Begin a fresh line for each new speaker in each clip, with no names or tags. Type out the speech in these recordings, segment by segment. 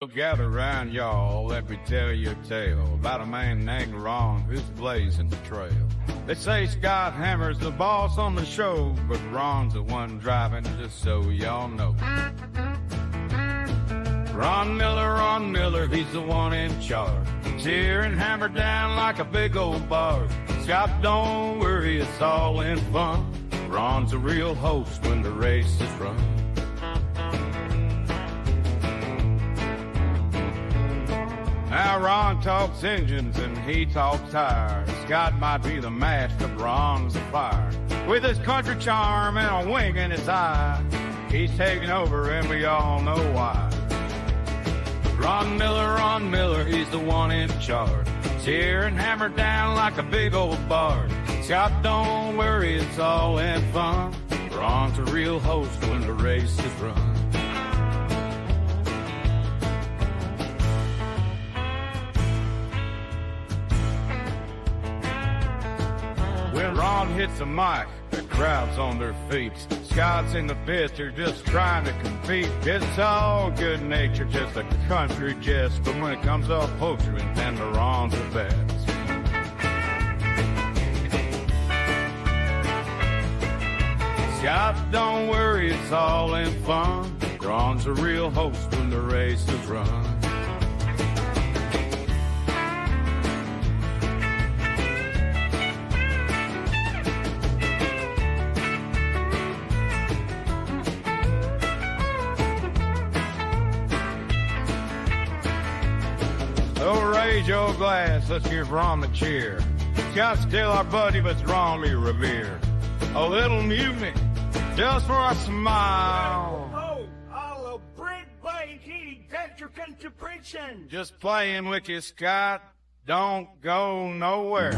Gather round, y'all, let me tell you a tale about a man named Ron who's blazing the trail. They say Scott Hammer's the boss on the show, but Ron's the one driving, just so y'all know. Ron Miller, he's the one in charge. Tear and hammer down like a big old barge. Scott, don't worry, it's all in fun. Ron's a real host when the race is run. Now Ron talks engines and he talks tires. Scott might be the match, but Ron's the fire. With his country charm and a wink in his eye, he's taking over and we all know why. Ron Miller, he's the one in charge. Tear and hammer down like a big old barge. Scott, don't worry, it's all in fun. Ron's a real host when the race is run. When Ron hits the mic, the crowd's on their feet. Scott's in the pits, they're just trying to compete. It's all good nature, just a country jest. But when it comes to upholstering, then the Ron's the best. Scott, don't worry, it's all in fun. Ron's a real host when the race is run. Raise your glass, let's give Ron the cheer. Scott's still our buddy, but it's Ron we revere. A little mutiny, just for a smile.
Oh, all a bread blade, he that's your contribution.
Just playing with you, Scott. Don't go nowhere.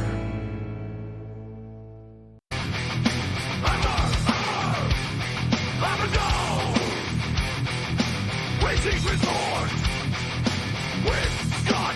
Racing Resort with Scott.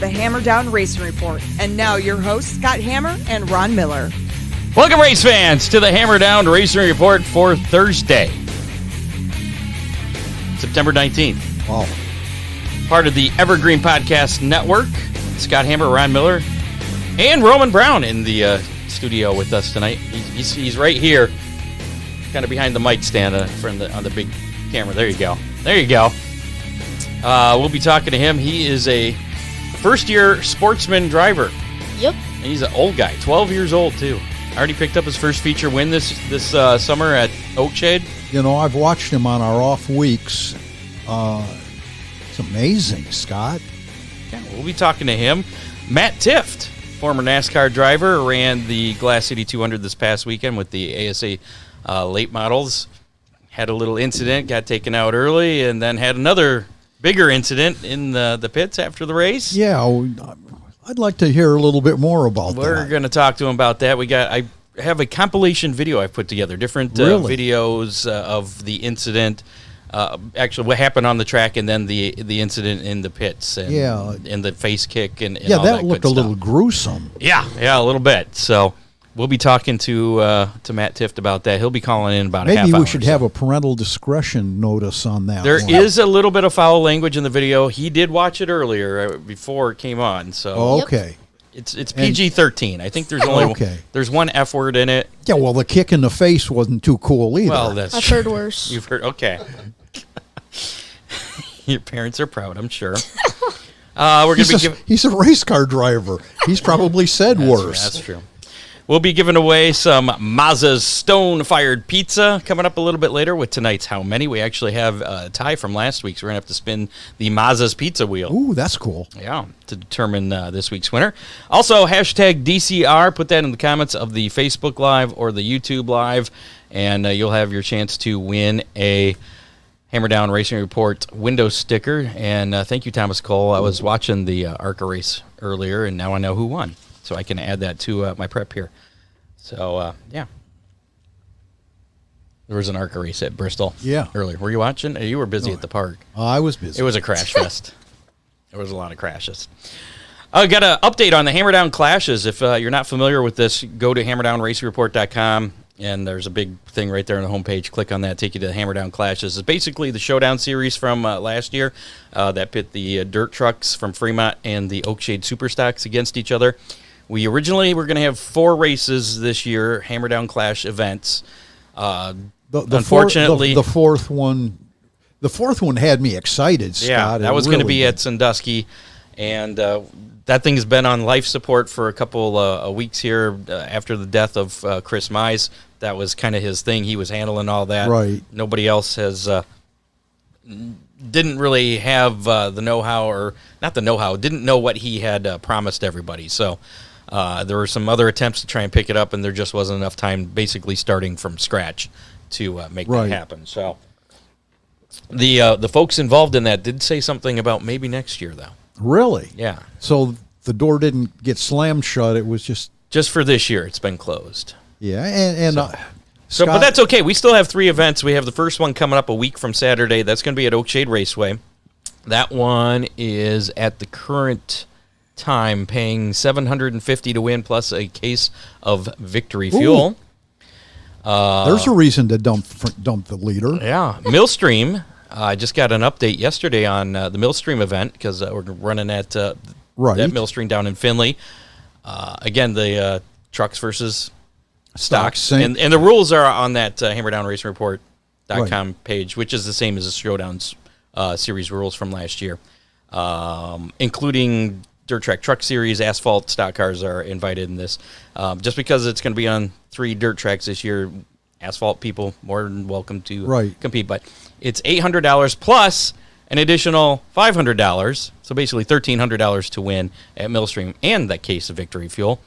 The Hammer Down Racing Report. And now your hosts, Scott Hammer and Ron Miller.
Welcome, race fans, to the Hammer Down Racing Report for Thursday, September 19th.
Wow.
Part of the Evergreen Podcast Network. Scott Hammer, Ron Miller, and Roman Brown in the studio with us tonight. He's right here, kind of behind the mic stand on the big camera. There you go. There you go. We'll be talking to him. He is a first-year Sportsman driver.
Yep.
And he's an old guy, 12 years old, too. Already picked up his first feature win this summer at Oakshade.
You know, I've watched him on our off weeks. It's amazing, Scott.
Yeah, we'll be talking to him. Matt Tifft, former NASCAR driver, ran the Glass City 200 this past weekend with the ASA late models. Had a little incident, got taken out early, and then had another bigger incident in the pits after the race.
Yeah, I'd like to hear a little bit more about that.
We're going to talk to him about that. I have a compilation video I've put together, different videos of the incident, actually what happened on the track, and then the incident in the pits, and, and the face kick, and all that
looked
good
a little gruesome.
Yeah, a little bit. So we'll be talking to Matt Tifft about that. He'll be calling in about a half hour.
Maybe we should have a parental discretion notice on that.
There is a little bit of foul language in the video. He did watch it earlier before it came on. So
okay.
It's PG-13. I think there's only there's one F word in it.
Yeah, well, the kick in the face wasn't too cool either.
Well,
I've heard worse.
You've heard, okay. Your parents are proud, I'm sure. We're going to
he's a race car driver. He's probably said worse.
That's true. We'll be giving away some Mazza's Stone-Fired Pizza coming up a little bit later with tonight's How Many. We actually have a tie from last week, so we're going to have to spin the Mazza's Pizza Wheel.
Ooh, that's cool.
Yeah, to determine this week's winner. Also, hashtag DCR. Put that in the comments of the Facebook Live or the YouTube Live, and you'll have your chance to win a Hammer Down Racing Report window sticker. And thank you, Thomas Cole. I was watching the ARCA race earlier, and now I know who won. So I can add that to my prep here. So, yeah. There was an ARCA race at Bristol earlier. Were you watching? You were busy at the park.
I was busy.
It was a crash fest. There was a lot of crashes. I got an update on the Hammer Down Clashes. If you're not familiar with this, go to hammerdownracingreport.com, and there's a big thing right there on the homepage. Click on that, take you to the Hammer Down Clashes. It's basically the Showdown Series from last year that pit the dirt trucks from Fremont and the Oakshade Superstocks against each other. We originally were going to have 4 races this year, Hammer Down Clash events. Unfortunately,
the fourth one had me excited, Scott.
Yeah, that was going to be at Sandusky, and that thing has been on life support for a couple of weeks here after the death of Chris Mize. That was kind of his thing. He was handling all that.
Right.
Nobody else has didn't really have the know-how, or not the know-how, didn't know what he had promised everybody. So there were some other attempts to try and pick it up, and there just wasn't enough time, basically starting from scratch, to make that happen. So the folks involved in that did say something about maybe next year, though.
Really?
Yeah.
So the door didn't get slammed shut. It was just
for this year. It's been closed.
Yeah, and
So, but that's okay. We still have 3 events. We have the first one coming up a week from Saturday. That's going to be at Oakshade Raceway. That one is at the current time paying $750 to win, plus a case of Victory Fuel.
There's a reason to dump the leader.
Yeah, Millstream. I just got an update yesterday on the Millstream event, because we're running at that Millstream down in Findlay. Again, the trucks versus stocks. And the rules are on that hammerdownracingreport.com page, which is the same as the Showdowns series rules from last year, including Dirt Track Truck Series. Asphalt stock cars are invited in this. Just because it's going to be on 3 dirt tracks this year, asphalt people more than welcome to compete. But it's $800 plus an additional $500, so basically $1,300 to win at Millstream and that case of Victory Fuel.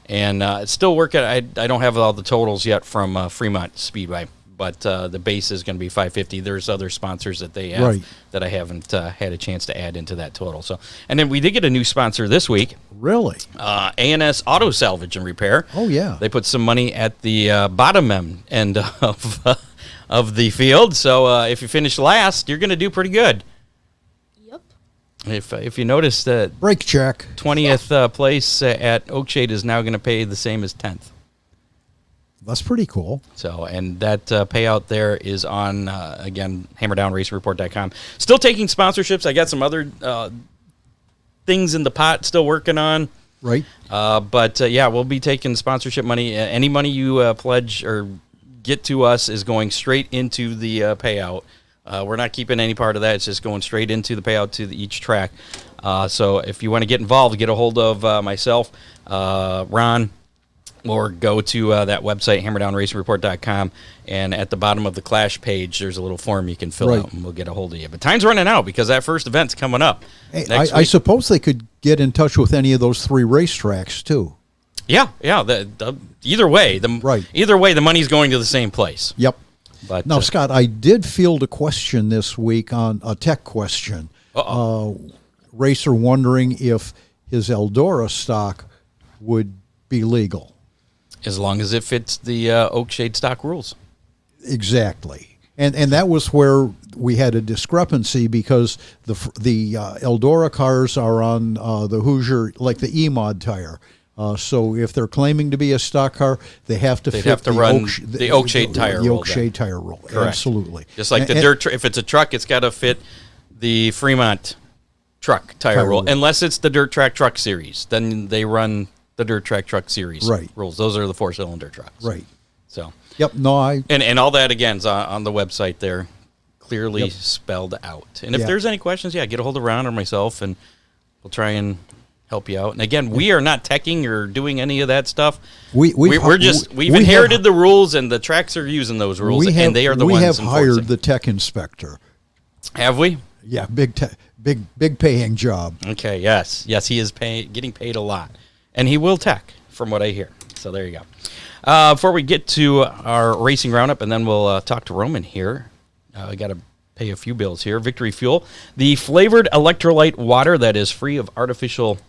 And it's still working. I don't have all the totals yet from Fremont Speedway, but the base is going to be $550. There's other sponsors that they have that I haven't had a chance to add into that total. So, and then we did get a new sponsor this week.
Really?
ANS Auto Salvage and Repair.
Oh, yeah.
They put some money at the bottom end of the field. So if you finish last, you're going to do pretty good.
Yep.
If you notice that
break check
20th place at Oakshade is now going to pay the same as 10th.
That's pretty cool.
So, and that payout there is on, again, hammerdownracingreport.com. Still taking sponsorships. I got some other things in the pot still working on.
Right.
But, yeah, we'll be taking sponsorship money. Any money you pledge or get to us is going straight into the payout. We're not keeping any part of that. It's just going straight into the payout to each track. So if you want to get involved, get a hold of myself, Ron, or go to that website, hammerdownracingreport.com, and at the bottom of the Clash page, there's a little form you can fill out, and we'll get a hold of you. But time's running out because that first event's coming up.
Hey, I suppose they could get in touch with any of those 3 racetracks, too.
Yeah. Either way, the money's going to the same place.
Yep.
But
now, Scott, I did field a question this week on a tech question. Racer wondering if his Eldora stock would be legal.
As long as it fits the Oakshade stock rules.
Exactly. And that was where we had a discrepancy, because the Eldora cars are on the Hoosier, like the E-Mod tire. So if they're claiming to be a stock car, they have to
run the Oakshade tire rule.
The Oakshade tire rule.
Correct.
Absolutely.
Just like the dirt. If it's a truck, it's got to fit the Fremont truck tire rule. Unless it's the Dirt Track Truck Series, then they run the Dirt Track Truck Series rules. Those are the 4-cylinder trucks.
Right.
So.
Yep. No,
and all that again is on the website there, clearly spelled out. And if there's any questions, get a hold of Ron or myself, and we'll try and help you out. And again, we are not teching or doing any of that stuff.
We've
inherited the rules, and the tracks are using those rules, and they are the ones enforcing.
We have hired the tech inspector.
Have we?
Yeah, big paying job.
Okay, yes, he is getting paid a lot, and he will tech, from what I hear. So there you go. Before we get to our racing roundup, and then we'll talk to Roman here. I got to pay a few bills here. Victory Fuel, the flavored electrolyte water that is free of artificial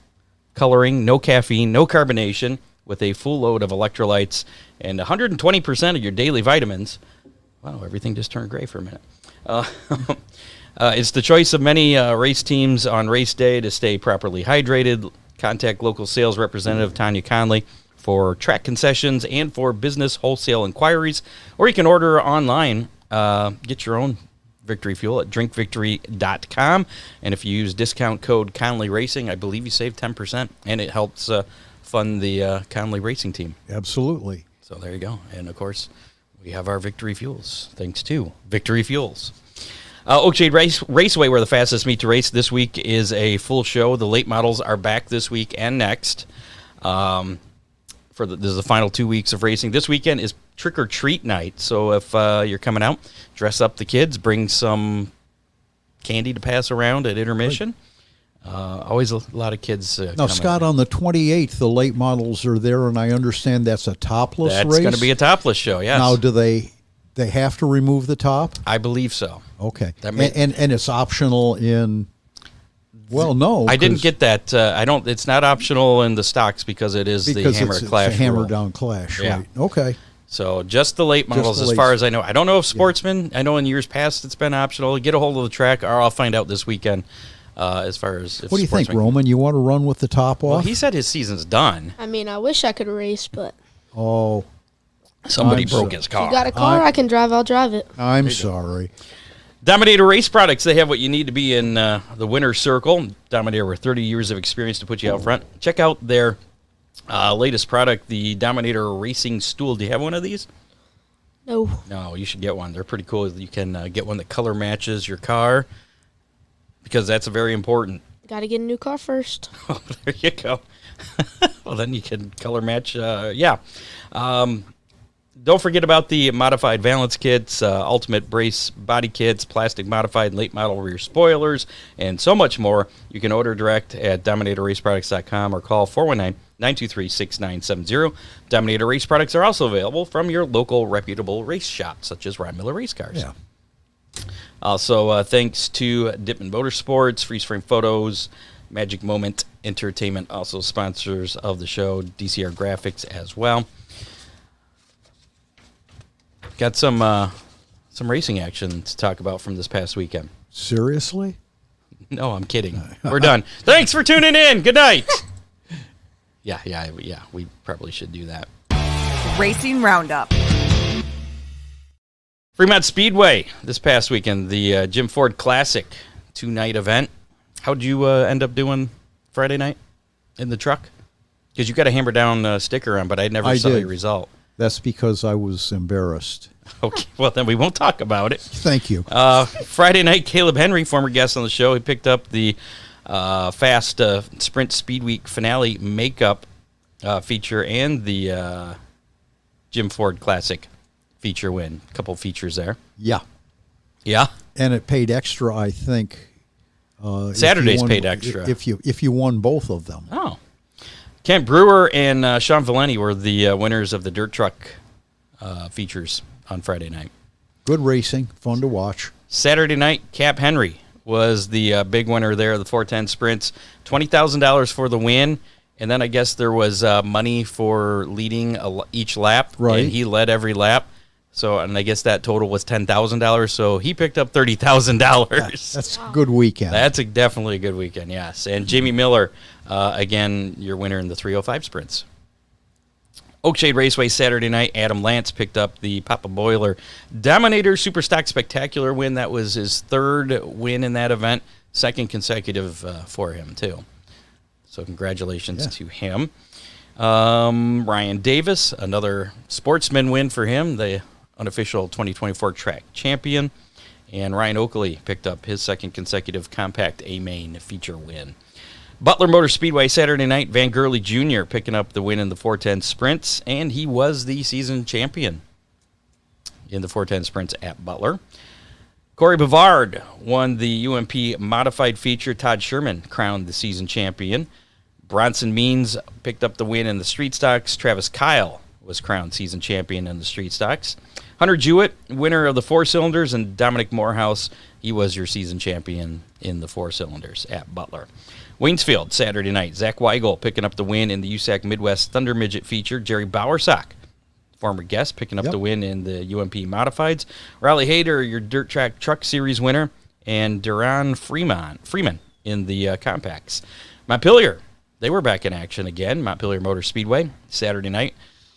coloring, no caffeine, no carbonation, with a full load of electrolytes and 120% of your daily vitamins. Wow, everything just turned gray for a minute. It's the choice of many race teams on race day to stay properly hydrated. Contact local sales representative Tanya Conley for track concessions and for business wholesale inquiries, or you can order online. Get your own Victory Fuel at drinkvictory.com, and if you use discount code Conley Racing, I believe you save 10%, and it helps fund the Conley Racing team.
Absolutely.
So there you go. And of course, we have our Victory Fuels, thanks to Victory Fuels. Oakshade Raceway, where the fastest meet to race this week, is a full show. The late models are back this week and next. This is the final 2 weeks of racing. This weekend is Trick or Treat night. So if you're coming out, dress up the kids, bring some candy to pass around at intermission. Always a lot of kids.
Now, Scott, on the 28th, the late models are there, and I understand that's a topless race.
That's going to be a topless show, yes.
Now, do they have to remove the top?
I believe so.
Okay. And it's optional in... Well, no.
I didn't get that. It's not optional in the stocks because it is the hammer clash.
It's a hammer
rule.
Down clash,
Yeah.
right? Okay.
So just the late models, as far as I know. I don't know if Sportsman. I know in years past it's been optional. Get a hold of the track, or I'll find out this weekend. As far as
what do you think, Roman? You want to run with the top off?
Well, he said his season's done.
I mean, I wish I could race, but
somebody broke his car.
if you got a car I can drive, I'll drive it.
I'm sorry.
Dominator Race Products, they have what you need to be in the winner's circle. Dominator with 30 years of experience to put you out front. Check out their latest product, the Dominator Racing Stool. Do you have one of these?
No.
No, you should get one. They're pretty cool. You can get one that color matches your car, because that's very important.
Got to get a new car first.
Oh, there you go. Well, then you can color match. Don't forget about the modified valance kits, ultimate brace body kits, plastic modified late model rear spoilers, and so much more. You can order direct at DominatorRaceProducts.com or call 419-923-6970. Dominator Race Products are also available from your local reputable race shop, such as Ron Miller Race Cars.
Yeah.
Also, thanks to Dittman Motorsports, Freeze Frame Photos, Magic Moment Entertainment, also sponsors of the show, DCR Graphics as well. Got some racing action to talk about from this past weekend.
Seriously?
No, I'm kidding. We're done. Thanks for tuning in. Good night. Yeah. We probably should do that.
Racing Roundup.
Fremont Speedway this past weekend, the Jim Ford Classic 2-night event. How'd you end up doing Friday night in the truck? Because you got a hammer down sticker on, but I never saw your result.
That's because I was embarrassed.
Okay, well, then we won't talk about it.
Thank you.
Friday night, Caleb Henry, former guest on the show, he picked up the Fast Sprint Speed Week finale makeup feature and the Jim Ford Classic feature win. A couple features there.
Yeah.
Yeah?
And it paid extra, I think.
Saturdays paid extra.
If you won both of them.
Oh. Kent Brewer and Sean Valenti were the winners of the dirt truck features on Friday night.
Good racing, fun to watch.
Saturday night, Cap Henry was the big winner there of the 410 sprints. $20,000 for the win, and then I guess there was money for leading each lap.
Right.
And he led every lap. So, and I guess that total was $10,000. So he picked up $30,000.
That's a good weekend.
That's definitely a good weekend, yes. And Jamie Miller, again, your winner in the 305 sprints. Oakshade Raceway Saturday night, Adam Lance picked up the Papa Boiler Dominator Superstock Spectacular win. That was his third win in that event, second consecutive for him, too. So congratulations to him. Ryan Davis, another Sportsman win for him, the unofficial 2024 track champion. And Ryan Oakley picked up his second consecutive compact A-Main feature win. Butler Motor Speedway Saturday night, Van Gurley Jr. picking up the win in the 410 sprints, and he was the season champion in the 410 sprints at Butler. Corey Bavard won the UMP modified feature. Todd Sherman crowned the season champion. Bronson Means picked up the win in the street stocks. Travis Kyle was crowned season champion in the street stocks. Hunter Jewett, winner of the 4-cylinders, and Dominic Morehouse, he was your season champion in the 4-cylinders at Butler. Waynesfield, Saturday night, Zach Weigel picking up the win in the USAC Midwest Thunder Midget feature. Jerry Bowersock, former guest, picking up the win in the UMP Modifieds. Raleigh Hayter, your Dirt Track Truck Series winner, and Duran Freeman in the Compacts. Montpelier, they were back in action again. Montpelier Motor Speedway, Saturday night.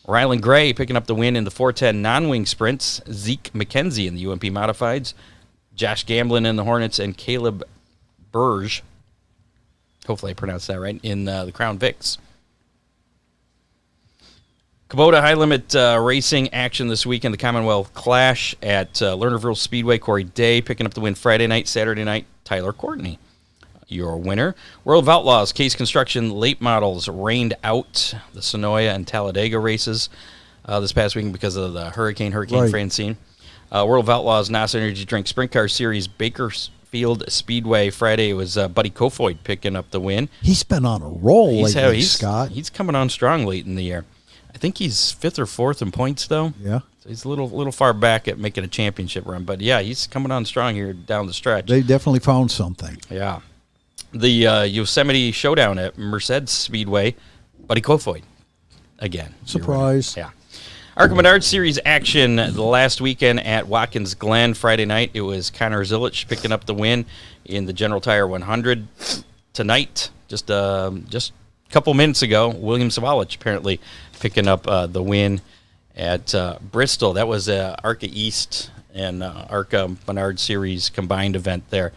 Rylan Gray picking up the win in the 410 non-wing sprints. Zeke McKenzie in the UMP Modifieds. Josh Gamblin in the Hornets, and Caleb Burge, hopefully I pronounced that right, in the Crown Vics. Kubota High Limit Racing action this week in the Commonwealth Clash at Lernerville Speedway. Corey Day picking up the win Friday night. Saturday night, Tyler Courtney, your winner. World of Outlaws, Case Construction late models rained out the Sonoya and Talladega races this past week because of the Hurricane Francine. World of Outlaws NASA Energy Drink Sprint Car Series Bakersfield Speedway Friday, it was Buddy Kofoid picking up the win.
He's been on a roll lately, Scott.
He's coming on strong late in the year. I think he's 5th or 4th in points, though.
Yeah.
So he's a little far back at making a championship run. But, yeah, he's coming on strong here down the stretch.
They definitely found something.
Yeah. The Yosemite Showdown at Merced Speedway, Buddy Kofoid again.
Surprise.
Yeah. ARCA Menards Series action the last weekend at Watkins Glen Friday night. It was Connor Zilich picking up the win in the General Tire 100. Tonight, just a couple minutes ago, William Sawalich apparently picking up the win at Bristol. That was ARCA East and ARCA Menards Series combined event there.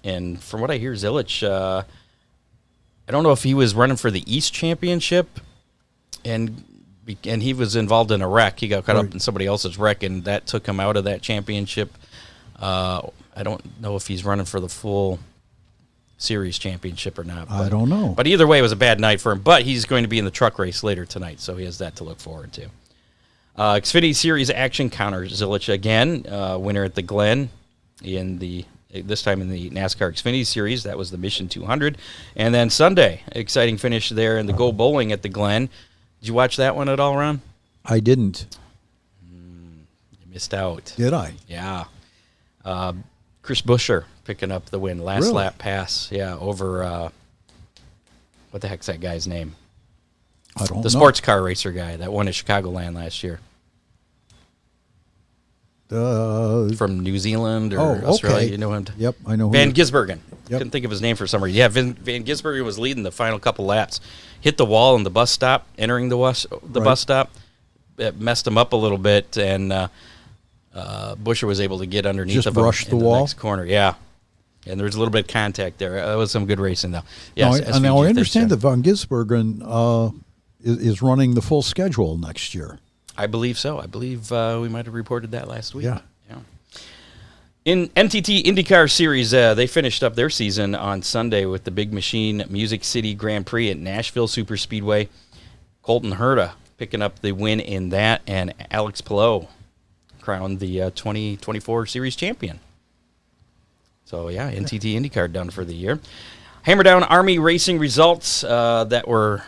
And from what I hear, Zilich, I don't know if he was running for the East Championship, and he was involved in a wreck. He got caught up in somebody else's wreck, and that took him out of that championship. I don't know if he's running for the full series championship or not.
I don't know.
But either way, it was a bad night for him. But he's going to be in the truck race later tonight, so he has that to look forward to. Xfinity Series action, Connor Zilich again, winner at the Glen this time in the NASCAR Xfinity Series. That was the Mission 200. And then Sunday, exciting finish there in the Go Bowling at the Glen. Did you watch that one at all, Ron?
I didn't.
You missed out.
Did I?
Yeah. Chris Buescher picking up the win. Last lap pass, over, what the heck's that guy's name?
I don't know.
The sports car racer guy that won at Chicagoland last year. From New Zealand or Australia,
okay.
you know him?
Yep, I know.
Van Gisbergen.
Yep.
Couldn't think of his name for some reason. Yeah, Van Gisbergen was leading the final couple laps. Hit the wall in the bus stop, entering the bus stop. It messed him up a little bit, and Buescher was able to get underneath
Just
of him
brushed the
in
wall?
next corner. Yeah. And there was a little bit of contact there. That was some good racing, though. Yes,
now I understand that Van Gisbergen is running the full schedule next year.
I believe so. I believe we might have reported that last week.
Yeah.
In NTT IndyCar Series, they finished up their season on Sunday with the Big Machine Music City Grand Prix at Nashville Superspeedway. Colton Herta picking up the win in that, and Alex Palou crowned the 2024 Series champion. So, yeah, NTT IndyCar done for the year. Hammer down Army racing results that were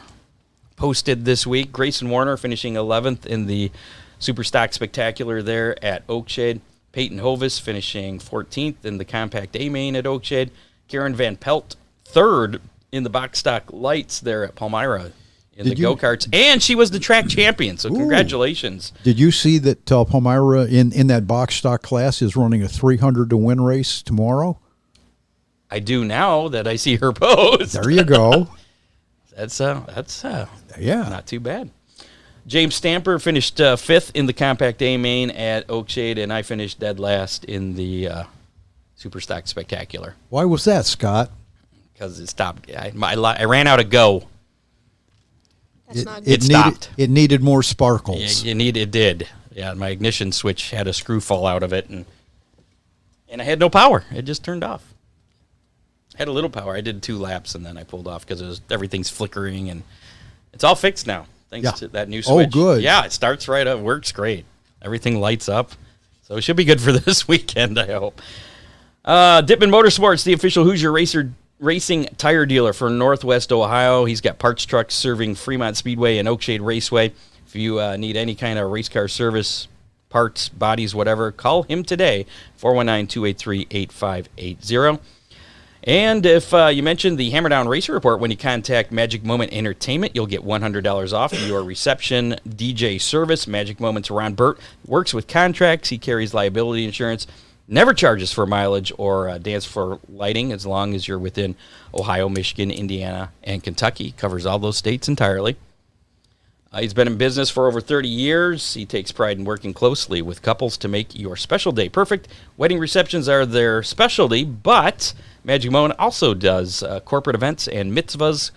posted this week. Grayson Warner finishing 11th in the Super Stock Spectacular there at Oakshade. Peyton Hovis finishing 14th in the Compact A Main at Oakshade. Karen Van Pelt, 3rd in the Box Stock Lights there at Palmyra in the go-karts. And she was the track champion, so congratulations.
Did you see that Palmyra in that box stock class is running a 300-to-win race tomorrow?
I do now that I see her post.
There you go.
That's
yeah,
not too bad. James Stamper finished 5th in the Compact A Main at Oakshade, and I finished dead last in the Super Stock Spectacular.
Why was that, Scott?
Because it stopped. I ran out of go.
That's not
It
good.
stopped.
It needed more sparkles.
It did. Yeah, my ignition switch had a screw fall out of it, and I had no power. It just turned off. Had a little power. I did 2 laps, and then I pulled off because everything's flickering, and it's all fixed now, thanks to that new switch.
Oh, good.
Yeah, it starts right up. Works great. Everything lights up. So it should be good for this weekend, I hope. Dippin Motorsports, the official Hoosier Racing tire dealer for Northwest Ohio. He's got parts trucks serving Fremont Speedway and Oakshade Raceway. If you need any kind of race car service, parts, bodies, whatever, call him today, 419-283-8580. And if you mention the Hammer Down Racer Report when you contact Magic Moment Entertainment, you'll get $100 off your reception DJ service. Magic Moment's Ron Burt works with contracts. He carries liability insurance, never charges for mileage or dance for lighting as long as you're within Ohio, Michigan, Indiana, and Kentucky. Covers all those states entirely. He's been in business for over 30 years. He takes pride in working closely with couples to make your special day perfect. Wedding receptions are their specialty, but Magic Moment also does corporate events and mitzvahs.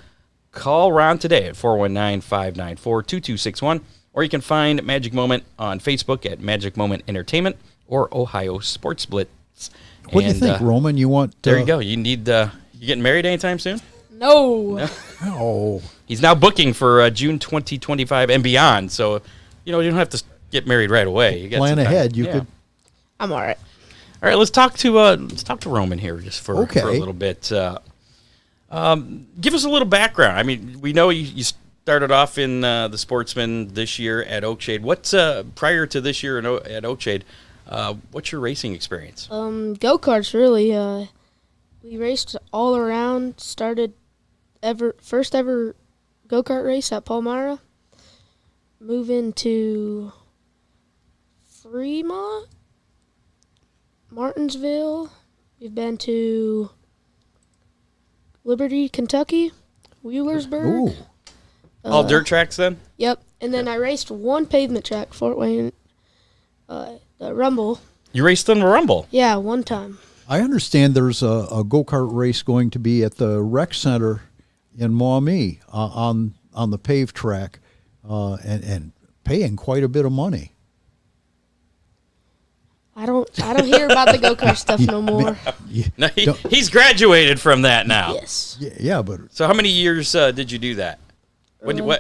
Call Ron today at 419-594-2261, or you can find Magic Moment on Facebook at Magic Moment Entertainment or Ohio Sports Blitz.
What do you think, Roman? You want?
There you go. You need. You getting married anytime soon?
No.
Oh,
He's now booking for June 2025 and beyond. So, you don't have to get married right away. You got
plan
some time.
ahead. You could.
I'm all right.
All right, let's talk to Roman here just for a little bit. Give us a little background. I mean, we know you started off in the Sportsman this year at Oakshade. What's prior to this year at Oakshade? What's your racing experience?
Go-karts, really. We raced all around. Started first ever go-kart race at Palmyra. Moving to Fremont, Martinsville. We've been to Liberty, Kentucky, Wheelersburg.
Ooh.
All dirt tracks then?
Yep. And then I raced one pavement track, Fort Wayne, the Rumble.
You raced in the Rumble?
Yeah, one time.
I understand there's a go-kart race going to be at the rec center in Maumee on the paved track, and paying quite a bit of money.
I don't hear about the go-kart stuff no more.
No, he's graduated from that now.
Yes.
Yeah, but
So how many years did you do that?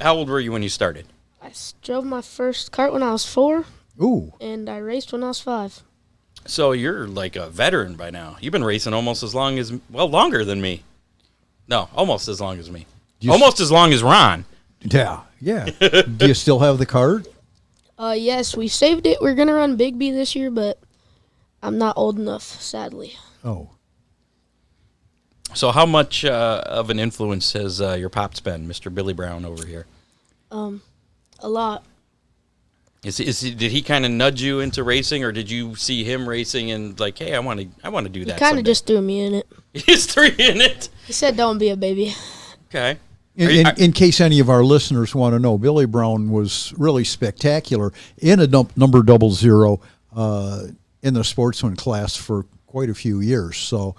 How old were you when you started?
I drove my first kart when I was 4,
ooh,
and I raced when I was 5.
So you're like a veteran by now. You've been racing almost longer than me. No, almost as long as me. Almost as long as Ron.
yeah. Do you still have the cart?
Yes, we saved it. We're gonna run Big B this year, but I'm not old enough, sadly.
Oh,
So how much of an influence has your pops been, Mr. Billy Brown over here?
A lot.
Did he kind of nudge you into racing, or did you see him racing and like, hey, I want to do
He
that?
kind of just threw me in it.
He's three in it.
He said, "Don't be a baby."
Okay.
in case any of our listeners want to know, Billy Brown was really spectacular in a number 00 in the Sportsman class for quite a few years. So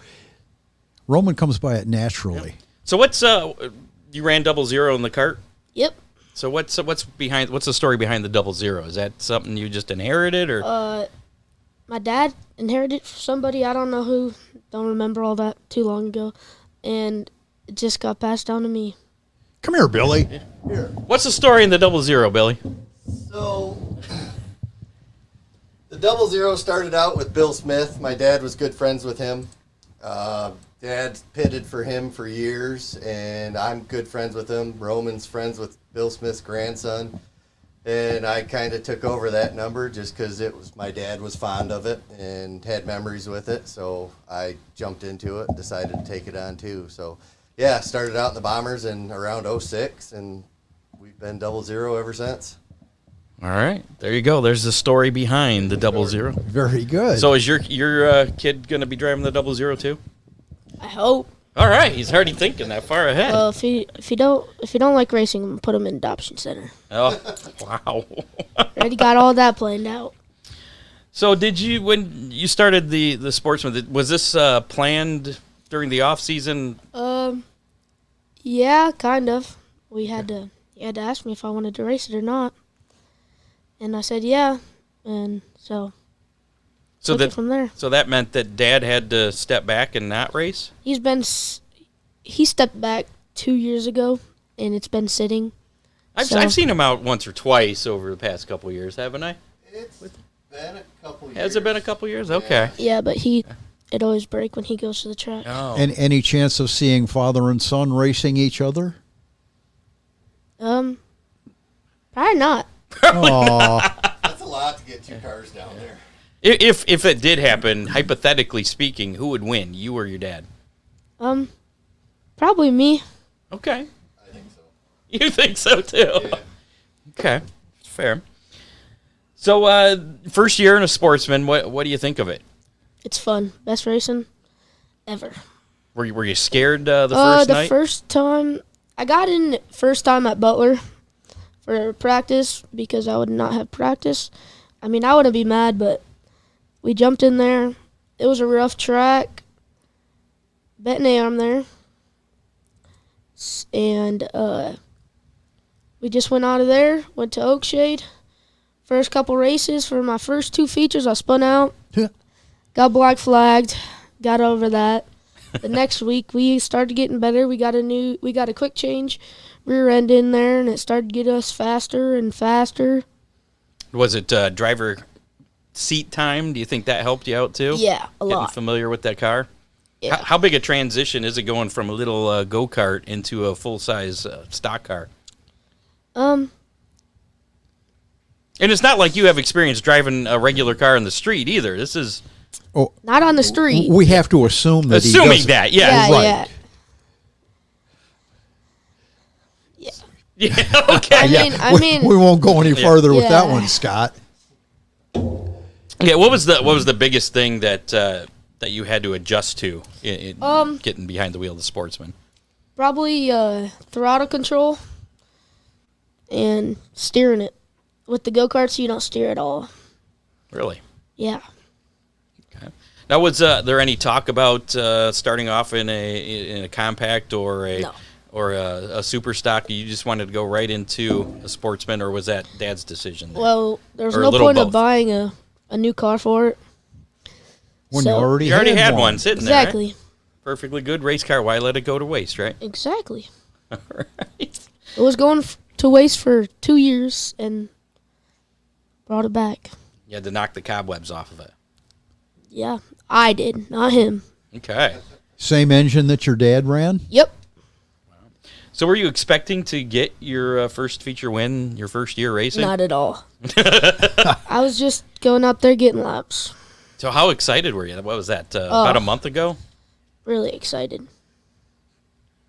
Roman comes by it naturally.
Yeah. So what's you ran 00 in the kart?
Yep.
So what's the story behind the 00? Is that something you just inherited, or?
My dad inherited it from somebody, I don't know who, don't remember all that too long ago, and it just got passed down to me.
Come here, Billy.
Here.
What's the story in the 00, Billy?
So, the 00 started out with Bill Smith. My dad was good friends with him. Dad pitted for him for years, and I'm good friends with him. Roman's friends with Bill Smith's grandson. And I kind of took over that number just because my dad was fond of it and had memories with it. So I jumped into it and decided to take it on too. So, yeah, started out in the Bombers in around 06, and we've been 00 ever since.
All right, there you go. There's the story behind the 00.
Very good.
So is your kid going to be driving the 00 too?
I hope.
All right, he's already thinking that far ahead.
Well, if you don't like racing, I'm gonna put him in adoption center.
Oh, wow.
Already got all that planned out.
So did you, when you started the Sportsman, was this planned during the off season?
Yeah, kind of. He had to ask me if I wanted to race it or not, and I said yeah, and so took it from there.
So that meant that Dad had to step back and not race?
He stepped back 2 years ago, and it's been sitting.
I've seen him out once or twice over the past couple of years, haven't I?
It's been a couple years.
Has it been a couple of years? Okay.
Yeah, but it always breaks when he goes to the track.
Oh.
And any chance of seeing father and son racing each other?
Probably not.
Aw.
That's a lot to get 2 cars down there.
If it did happen, hypothetically speaking, who would win, you or your dad?
Probably me.
Okay.
I think so.
You think so, too?
Yeah.
Okay. Fair. So, first year in a Sportsman, what do you think of it?
It's fun. Best racing ever.
Were you scared the first night?
The first time, I got in first time at Butler for practice because I would not have practice. I mean, I wouldn't be mad, but we jumped in there. It was a rough track. Bet an arm there. And we just went out of there, went to Oakshade. First couple races for my first 2 features, I spun out. Got black flagged. Got over that. The next week we started getting better. We got a quick change rear end in there, and it started to get us faster and faster.
Was it driver seat time? Do you think that helped you out too?
Yeah, a
Getting
lot.
familiar with that car?
Yeah.
How big a transition is it going from a little go-kart into a full-size stock car? And it's not like you have experience driving a regular car in the street either. This is
Not on the street.
We have to assume that
assuming
he doesn't.
that, yeah.
Right.
Yeah.
Yeah, okay.
I mean,
we won't go any further with that
Yeah.
one, Scott.
Yeah, what was the biggest thing that you had to adjust to in getting behind the wheel of the Sportsman?
probably throttle control and steering it. With the go-karts, you don't steer at all.
Really?
Yeah.
Okay. Now, was there any talk about starting off in a compact or a
No.
a super stock? You just wanted to go right into a Sportsman, or was that Dad's decision?
Well, there's
Or a
no
little
point
both.
of buying a new car for it.
When
So-
you already
had one sitting there.
Exactly.
Right? Perfectly good race car. Why let it go to waste, right?
Exactly.
Right.
It was going to waste for 2 years and brought it back.
You had to knock the cobwebs off of it.
Yeah, I did, not him.
Okay.
Same engine that your dad ran?
Yep.
So were you expecting to get your first feature win your first year racing?
Not at all. I was just going up there getting laps.
So how excited were you? What was that, about a month ago?
Really excited.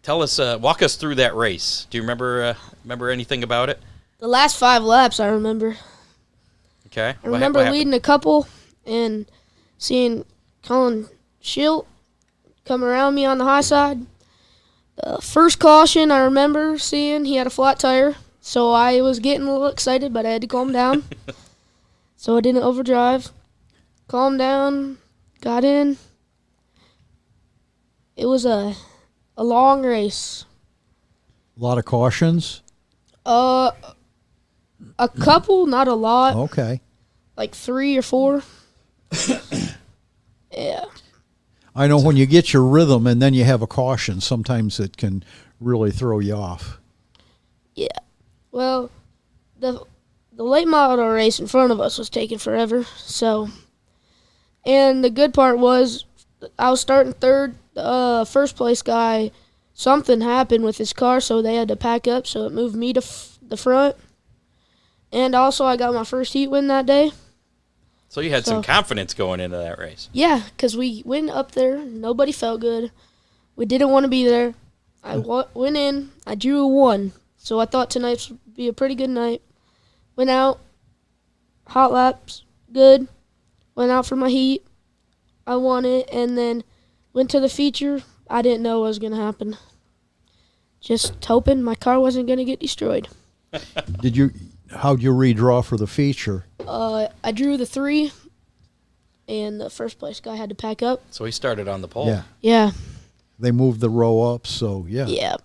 Tell us, walk us through that race. Do you remember anything about it?
The last 5 laps, I remember.
Okay.
I remember leading a couple and seeing Colin Schilt come around me on the high side. The first caution I remember seeing, he had a flat tire, so I was getting a little excited, but I had to calm down so I didn't overdrive. Calmed down, got in. It was a long race.
A lot of cautions?
A couple, not a lot.
Okay.
Like 3 or 4. Yeah.
I know when you get your rhythm and then you have a caution, sometimes it can really throw you off.
Yeah. Well, the late model race in front of us was taking forever. So, and the good part was I was starting third. The first place guy, something happened with his car, so they had to pack up. So it moved me to the front. And also, I got my first heat win that day.
So you had some confidence going into that race.
Yeah, because we went up there. Nobody felt good. We didn't want to be there. I went in. I drew a 1. So I thought tonight would be a pretty good night. Went out. Hot laps. Good. Went out for my heat. I won it. And then went to the feature. I didn't know what was going to happen. Just hoping my car wasn't going to get destroyed.
How'd you redraw for the feature?
I drew the 3. And the first place guy had to pack up.
So he started on the pole.
Yeah.
Yeah.
They moved the row up, so yeah.
Yeah.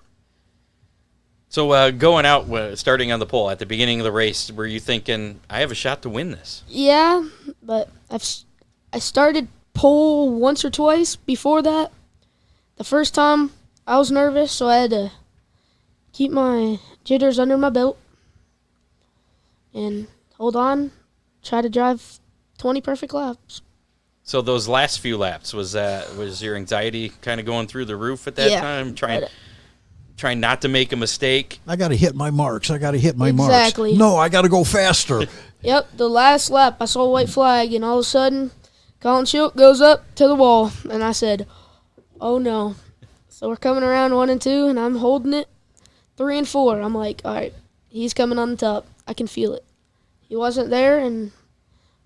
So going out, starting on the pole at the beginning of the race, were you thinking, I have a shot to win this?
Yeah, but I started pole once or twice before that. The first time I was nervous, so I had to keep my jitters under my belt and hold on, try to drive 20 perfect laps.
So those last few laps, was your anxiety kind of going through the roof at that time? Trying not to make a mistake?
I got to hit my marks.
Exactly.
No, I got to go faster.
Yep, the last lap, I saw a white flag, and all of a sudden, Colin Schultz goes up to the wall, and I said, oh no. So we're coming around 1 and 2, and I'm holding it 3 and 4. I'm like, all right, he's coming on the top. I can feel it. He wasn't there, and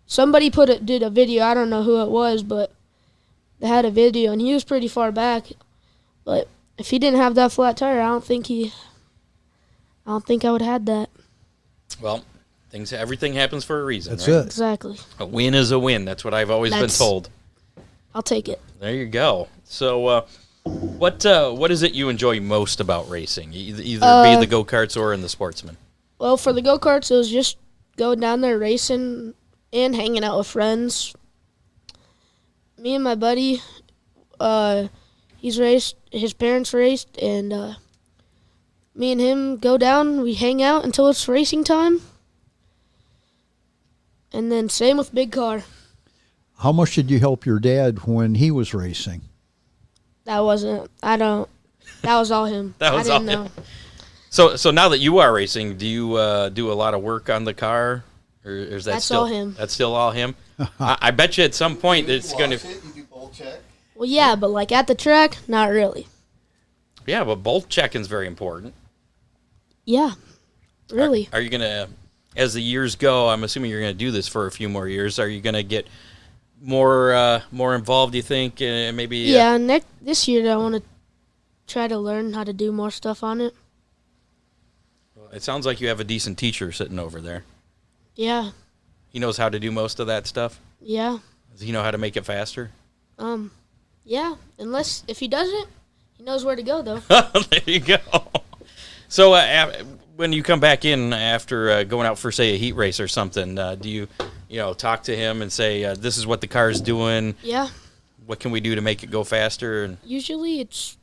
somebody did a video. I don't know who it was, but they had a video, and he was pretty far back. But if he didn't have that flat tire, I don't think I would have had that.
Well, everything happens for a reason.
That's
right?
it.
Exactly.
A win is a win. That's what I've always been told.
I'll take it.
There you go. So, what is it you enjoy most about racing? Either be the go-karts or in the Sportsman.
Well, for the go-karts, it was just going down there racing and hanging out with friends. Me and my buddy, he's raced, his parents raced, and me and him go down, we hang out until it's racing time. And then same with big car.
How much did you help your dad when he was racing?
That was all him.
That was
I didn't
all him.
know.
So now that you are racing, do you do a lot of work on the car, or is that
That's
still
all him.
That's still all him. I bet you at some point it's going to.
You do bolt check.
Well, yeah, but like at the track, not really.
Yeah, but bolt checking is very important.
Yeah, really.
Are you going to, as the years go, I'm assuming you're going to do this for a few more years, are you going to get more involved, do you think? Maybe.
Yeah, this year I want to try to learn how to do more stuff on it.
It sounds like you have a decent teacher sitting over there.
Yeah,
He knows how to do most of that stuff?
yeah,
Does he know how to make it faster?
yeah. If he doesn't, he knows where to go though.
There you go. So when you come back in after going out for, say, a heat race or something, do you talk to him and say, this is what the car's doing?
Yeah.
What can we do to make it go faster? And
Usually it's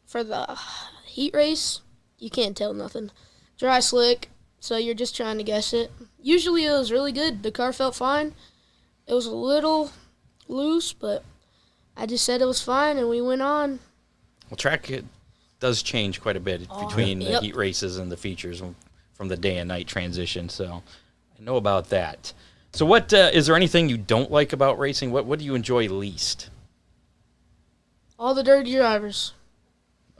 for the heat race. You can't tell nothing. Dry slick, so you're just trying to guess it. Usually it was really good. The car felt fine. It was a little loose, but I just said it was fine, and we went on.
well, track it does change quite a bit between the
Yep.
heat races and the features from the day and night transition. So I know about that. So what is there anything you don't like about racing? What do you enjoy least?
All the dirty drivers.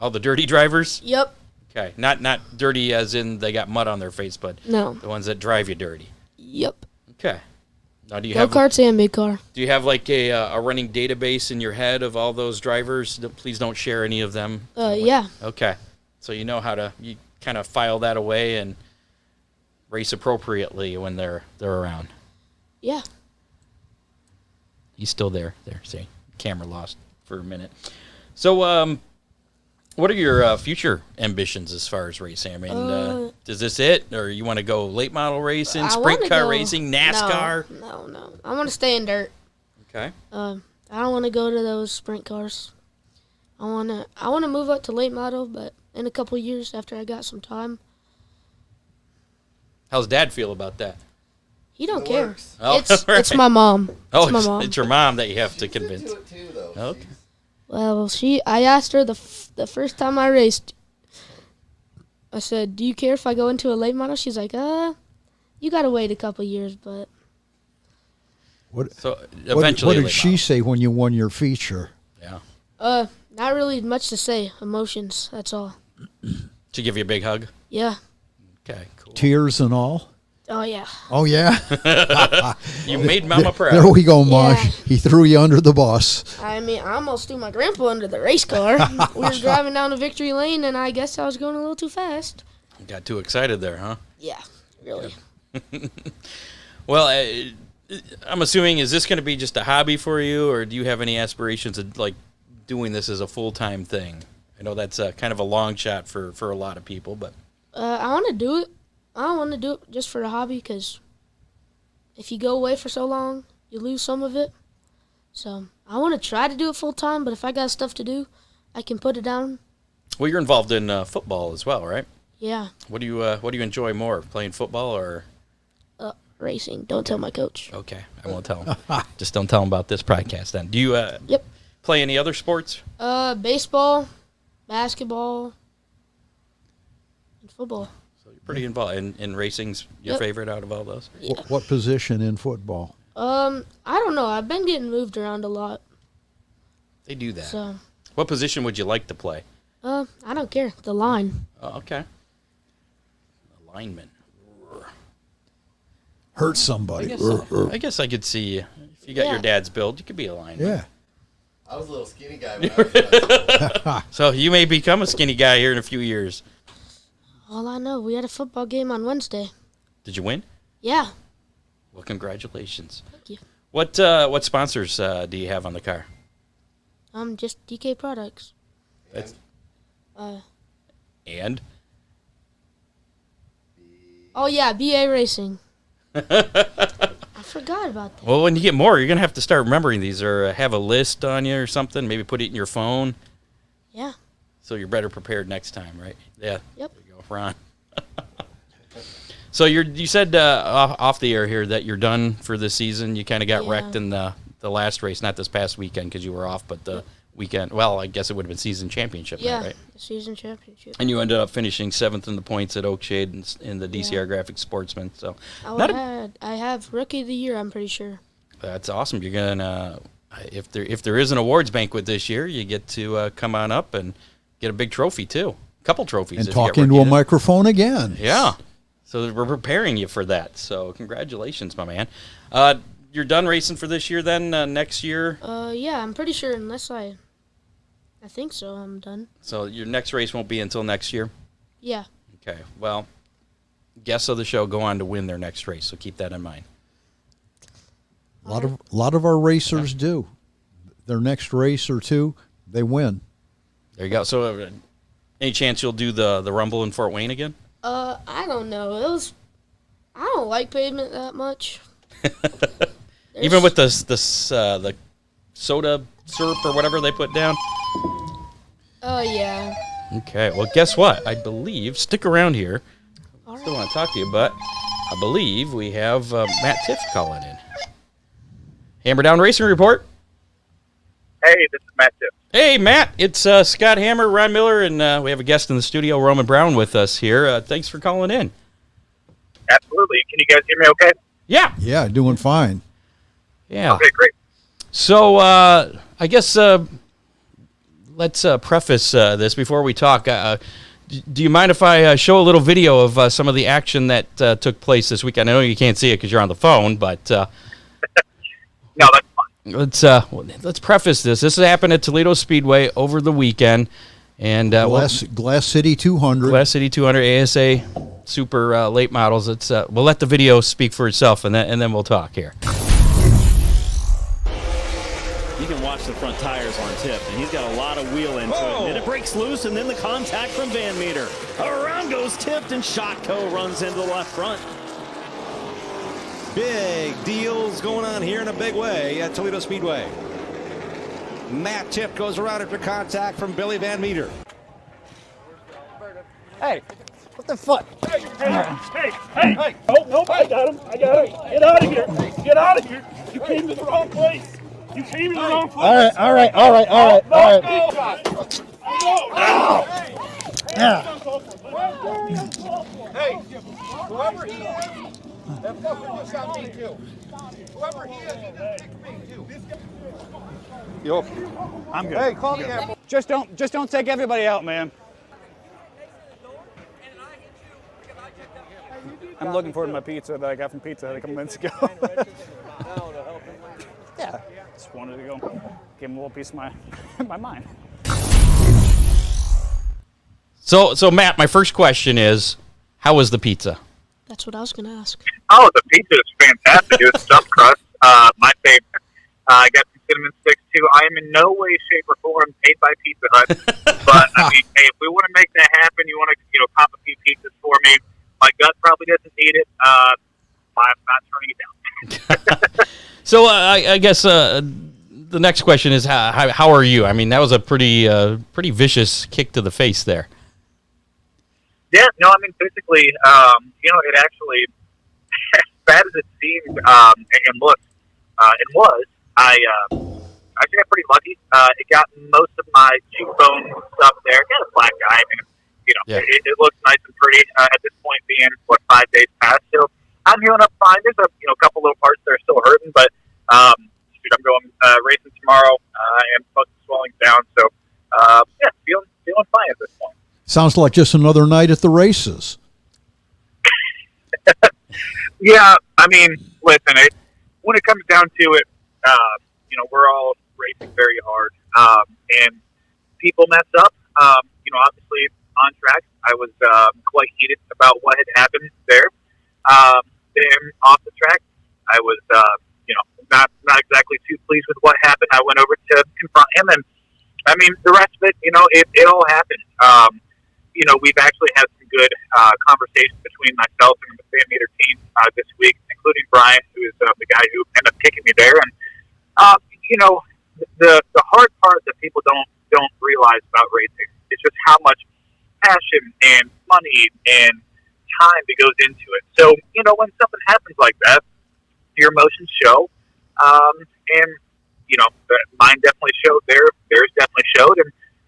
All the dirty drivers?
Yep.
Okay, not dirty as in they got mud on their face, but
No.
the ones that drive you dirty.
Yep.
Okay. Now, do you
Go-karts and big car.
like a running database in your head of all those drivers? Please don't share any of them.
Yeah.
Okay, so you know how to you kind of file that away and race appropriately when they're around.
Yeah.
He's still there. There, see, camera lost for a minute. So, what are your future ambitions as far as racing? I mean, is this it, or you want to go late model racing,
I
sprint
wanna
car
go-
racing, NASCAR?
No. I want to stay in dirt.
Okay.
I don't want to go to those sprint cars. I want to move up to late model, but in a couple years after I got some time.
How's Dad feel about that?
He don't
It
care.
works.
Oh,
It's
right.
my mom.
Oh,
It's my mom.
it's your mom that you have to
She's into
convince.
it too, though.
Okay.
Well, I asked her the first time I raced. I said, "Do you care if I go into a late model?" She's like, you gotta wait a couple years, but
So
What
eventually,
did
late
she
model.
say when you won your feature?
Yeah.
not really much to say. Emotions, that's all.
To give you a big hug.
Yeah.
Okay. Cool.
Tears and all?
Oh yeah.
Oh, yeah?
You made Mama proud.
There we go, Mosh.
Yeah.
He threw you under the bus.
I mean, I almost threw my grandpa under the race car. We were driving down the victory lane, and I guess I was going a little too fast.
Got too excited there, huh?
Yeah, really.
Well, I'm assuming, is this going to be just a hobby for you, or do you have any aspirations of like doing this as a full-time thing? I know that's kind of a long shot for a lot of people, but
I want to do it. I don't want to do it just for a hobby, because if you go away for so long, you lose some of it. So I want to try to do it full time, but if I got stuff to do, I can put it down.
Well, you're involved in football as well, right?
Yeah.
What do you enjoy more, playing football or?
Racing. Don't tell my coach.
Okay, I won't tell him. Just don't tell him about this podcast then. Do you play any other sports?
Baseball, basketball, and football.
So you're pretty involved in racing's your favorite out of all those?
Yeah.
What position in football?
I don't know. I've been getting moved around a lot.
They do that.
So,
What position would you like to play?
I don't care. The line.
Oh, okay. Lineman.
Hurt somebody.
I guess I could see if you got your dad's build, you could be a lineman.
Yeah.
I was a little skinny guy when I was
So you may become a skinny guy here in a few years.
All I know, we had a football game on Wednesday.
Did you win?
Yeah.
Well, congratulations.
Thank you.
What sponsors do you have on the car?
Just DK Products.
That's,
Uh.
and?
Oh yeah, BA Racing. I forgot about that.
Well, when you get more, you're going to have to start remembering these or have a list on you or something. Maybe put it in your phone.
Yeah.
So you're better prepared next time, right? Yeah.
Yep.
There you go, Ron. So you said off the air here that you're done for this season. You kind of got wrecked in the last race, not this past weekend because you were off, but the weekend. Well, I guess it would have been season championship night, right?
The season championship.
And you ended up finishing 7th in the points at Oakshade in the DCR Graphics Sportsman. So
I have Rookie of the Year, I'm pretty sure.
That's awesome. You're gonna if there is an awards banquet this year, you get to come on up and get a big trophy too. A couple trophies.
And
if you
talk
get
into a
rookie.
microphone again.
Yeah. So we're preparing you for that. So congratulations, my man. You're done racing for this year then, next year?
Yeah, I'm pretty sure unless I think so, I'm done.
So your next race won't be until next year?
Yeah.
Okay. Well, guests of the show go on to win their next race, so keep that in mind.
A lot of our racers do. Their next race or two, they win.
There you go. So any chance you'll do the Rumble in Fort Wayne again?
I don't know. I don't like pavement that much.
Even with the soda syrup or whatever they put down?
Oh, yeah.
Okay, well, guess what? I believe, stick around here.
All
Still
right.
want to talk to you, but I believe we have Matt Tifft calling in. Hammer Down Racing Report.
Hey, this is Matt Tifft.
Hey, Matt. It's Scott Hammer, Ron Miller, and we have a guest in the studio, Roman Brown, with us here. Thanks for calling in.
Absolutely. Can you guys hear me okay?
Yeah.
Yeah, doing fine.
Yeah.
Okay, great.
So I guess let's preface this before we talk. Do you mind if I show a little video of some of the action that took place this weekend? I know you can't see it because you're on the phone, but
No, that's fine.
let's preface this. This happened at Toledo Speedway over the weekend, and
Glass City 200.
Glass City 200 ASA Super late models. It's we'll let the video speak for itself, and then we'll talk here.
You can watch the front tires on Tifft, and he's got a lot of wheel into it. And then it breaks loose, and then the contact from Van Meter. Around goes Tifft, and Shotco runs into the left front.
Big deals going on here in a big way at Toledo Speedway. Matt Tifft goes around after contact from Billy Van Meter.
Hey, what the fuck? Hey. Oh, nope, I got him. Get out of here. Get out of here. You came to the wrong place. You came to the wrong place.
All right.
Hey, whoever he is, that fucker just got me too. Whoever he is, he just kicked me too.
You okay? I'm good. Hey, call the ambulance. Just don't take everybody out, man. I'm looking forward to my pizza that I got from Pizza Hut a couple minutes ago. Yeah, just wanted to go give him a little piece of my mind.
So Matt, my first question is, how was the pizza?
That's what I was going to ask.
Oh, the pizza is fantastic. It was stuffed crust, my favorite. I got some cinnamon sticks, too. I am in no way, shape, or form paid by Pizza Hut. But, I mean, hey, if we want to make that happen, you want to, pop a few pizzas for me. My gut probably doesn't need it. I'm not turning it down.
So I guess the the next question is how are you? I mean, that was a pretty vicious kick to the face there.
Yeah, no, I mean, physically, it actually, as bad as it seemed and looked, it was, I actually got pretty lucky. It got most of my cheekbone stuff there. Kind of black guy. I mean, it looks nice and pretty at this point being, 5 days past. So I'm healing up fine. There's a couple little parts that are still hurting, but I'm going racing tomorrow, and most of the swelling's down. So, feeling fine at this point.
Sounds like just another night at the races.
Yeah, I mean, listen, when it comes down to it, we're all racing very hard, and people mess up. Obviously on track, I was quite heated about what had happened there. Then off the track, I was, not exactly too pleased with what happened. I went over to confront him, and I mean, the rest of it, it all happened. We've actually had some good conversations between myself and the fan meter team this week, including Brian, who is the guy who ended up kicking me there. And the hard part that people don't realize about racing is just how much passion and money and time that goes into it. So when something happens like that, your emotions show, and mine definitely showed. Theirs definitely showed,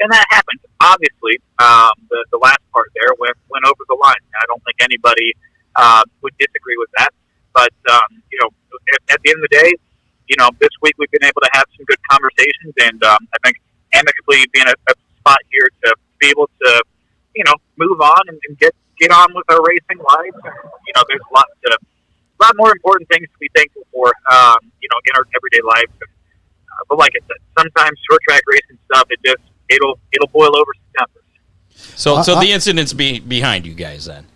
and that happened. Obviously, the last part there went over the line. I don't think anybody would disagree with that. But at the end of the day, this week we've been able to have some good conversations, and I think amicably being a spot here to be able to move on and get on with our racing lives. And, there's a lot more important things to be thankful for, in our everyday lives. But like I said, sometimes short track racing stuff, it'll boil over some tempers.
So the incident's behind you guys then.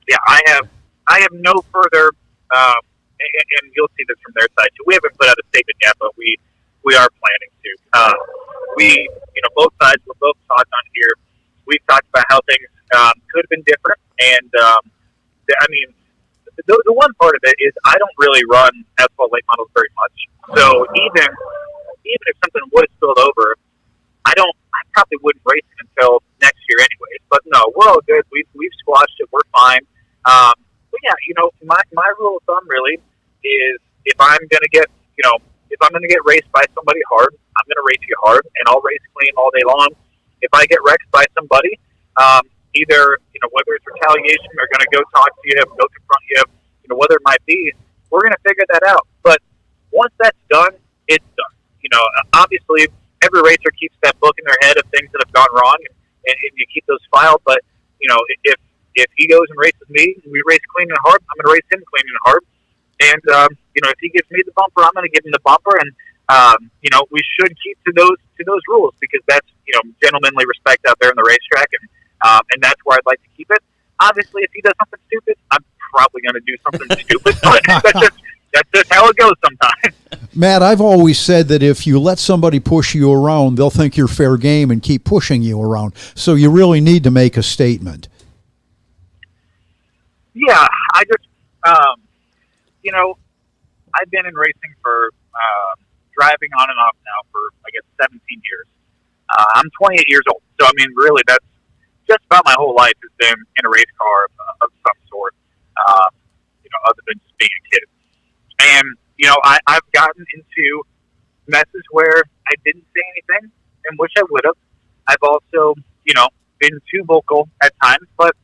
Yeah, I have no further, and you'll see this from their side too. We haven't put out a statement yet, but we are planning to. Both sides, we're both talked on here. We've talked about how things could have been different, and the one part of it is I don't really run asphalt late models very much. So even if something would have spilled over, I probably wouldn't race it until next year anyways. But no, we're all good. We've squashed it. We're fine. But yeah, my rule of thumb really is if I'm gonna get raced by somebody hard, I'm gonna race you hard, and I'll race clean all day long. If I get wrecked by somebody, either whether it's retaliation, they're gonna go talk to you, go confront you, whatever it might be, we're gonna figure that out. But once that's done, it's done. Obviously, every racer keeps that book in their head of things that have gone wrong, and you keep those filed. But if he goes and races me, and we race clean and hard, I'm gonna race him clean and hard. And if he gives me the bumper, I'm gonna give him the bumper. And we should keep to those rules, because that's gentlemanly respect out there in the racetrack, and that's where I'd like to keep it. Obviously, if he does something stupid, I'm probably going to do something stupid, but that's just how it goes sometimes.
Matt, I've always said that if you let somebody push you around, they'll think you're fair game and keep pushing you around. So you really need to make a statement. Yeah,
I just, I've been in racing for driving on and off now for, 17 years. I'm 28 years old, so really that's just about my whole life has been in a race car of some sort, other than just being a kid. And, I've gotten into messes where I didn't say anything and wish I would have. I've also, been too vocal at times, but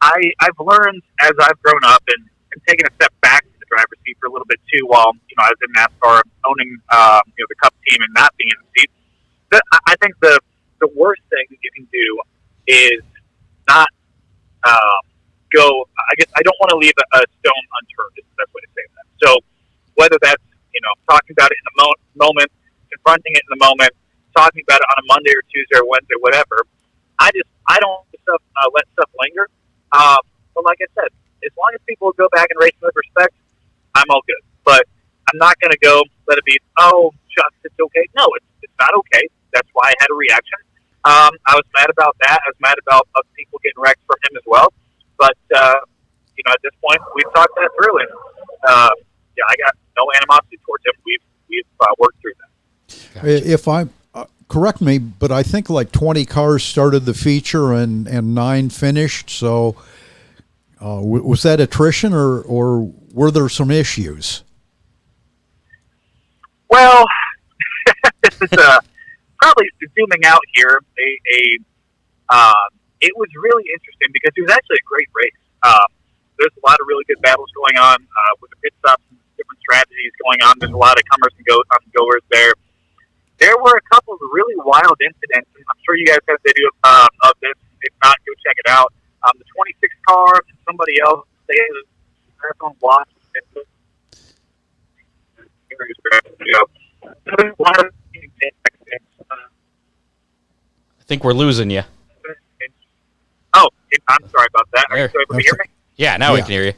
I've learned as I've grown up and taken a step back from the driver's seat for a little bit too while, I was in NASCAR owning, the Cup team and not being in the seat. I think the worst thing you can do is not go. I don't want to leave a stone unturned. Is the best way to say that. So whether that's talking about it in the moment, confronting it in the moment, talking about it on a Monday or Tuesday or Wednesday, whatever. I don't let stuff linger. But like I said, as long as people go back and race with respect, I'm all good. But I'm not going to go let it be. Oh, shucks, it's okay. No, it's not okay. That's why I had a reaction. I was mad about that. I was mad about other people getting wrecked from him as well. But, at this point, we've talked that through. And, I got no animosity towards him. We've worked
If I'm correct me, but I think like 20 cars started the feature and 9 finished. So was that attrition or were there some issues?
Well, this is probably zooming out here. It was really interesting because it was actually a great race. There's a lot of really good battles going on with the pit stops and different strategies going on. There's a lot of comers and goers there. There were a couple of really wild incidents, and I'm sure you guys have a video of this. If not, go check it out. The 26 car and somebody else, they had on block.
I think we're losing you.
Oh, I'm sorry about that. Are you still able to hear me?
Yeah, now we can hear you.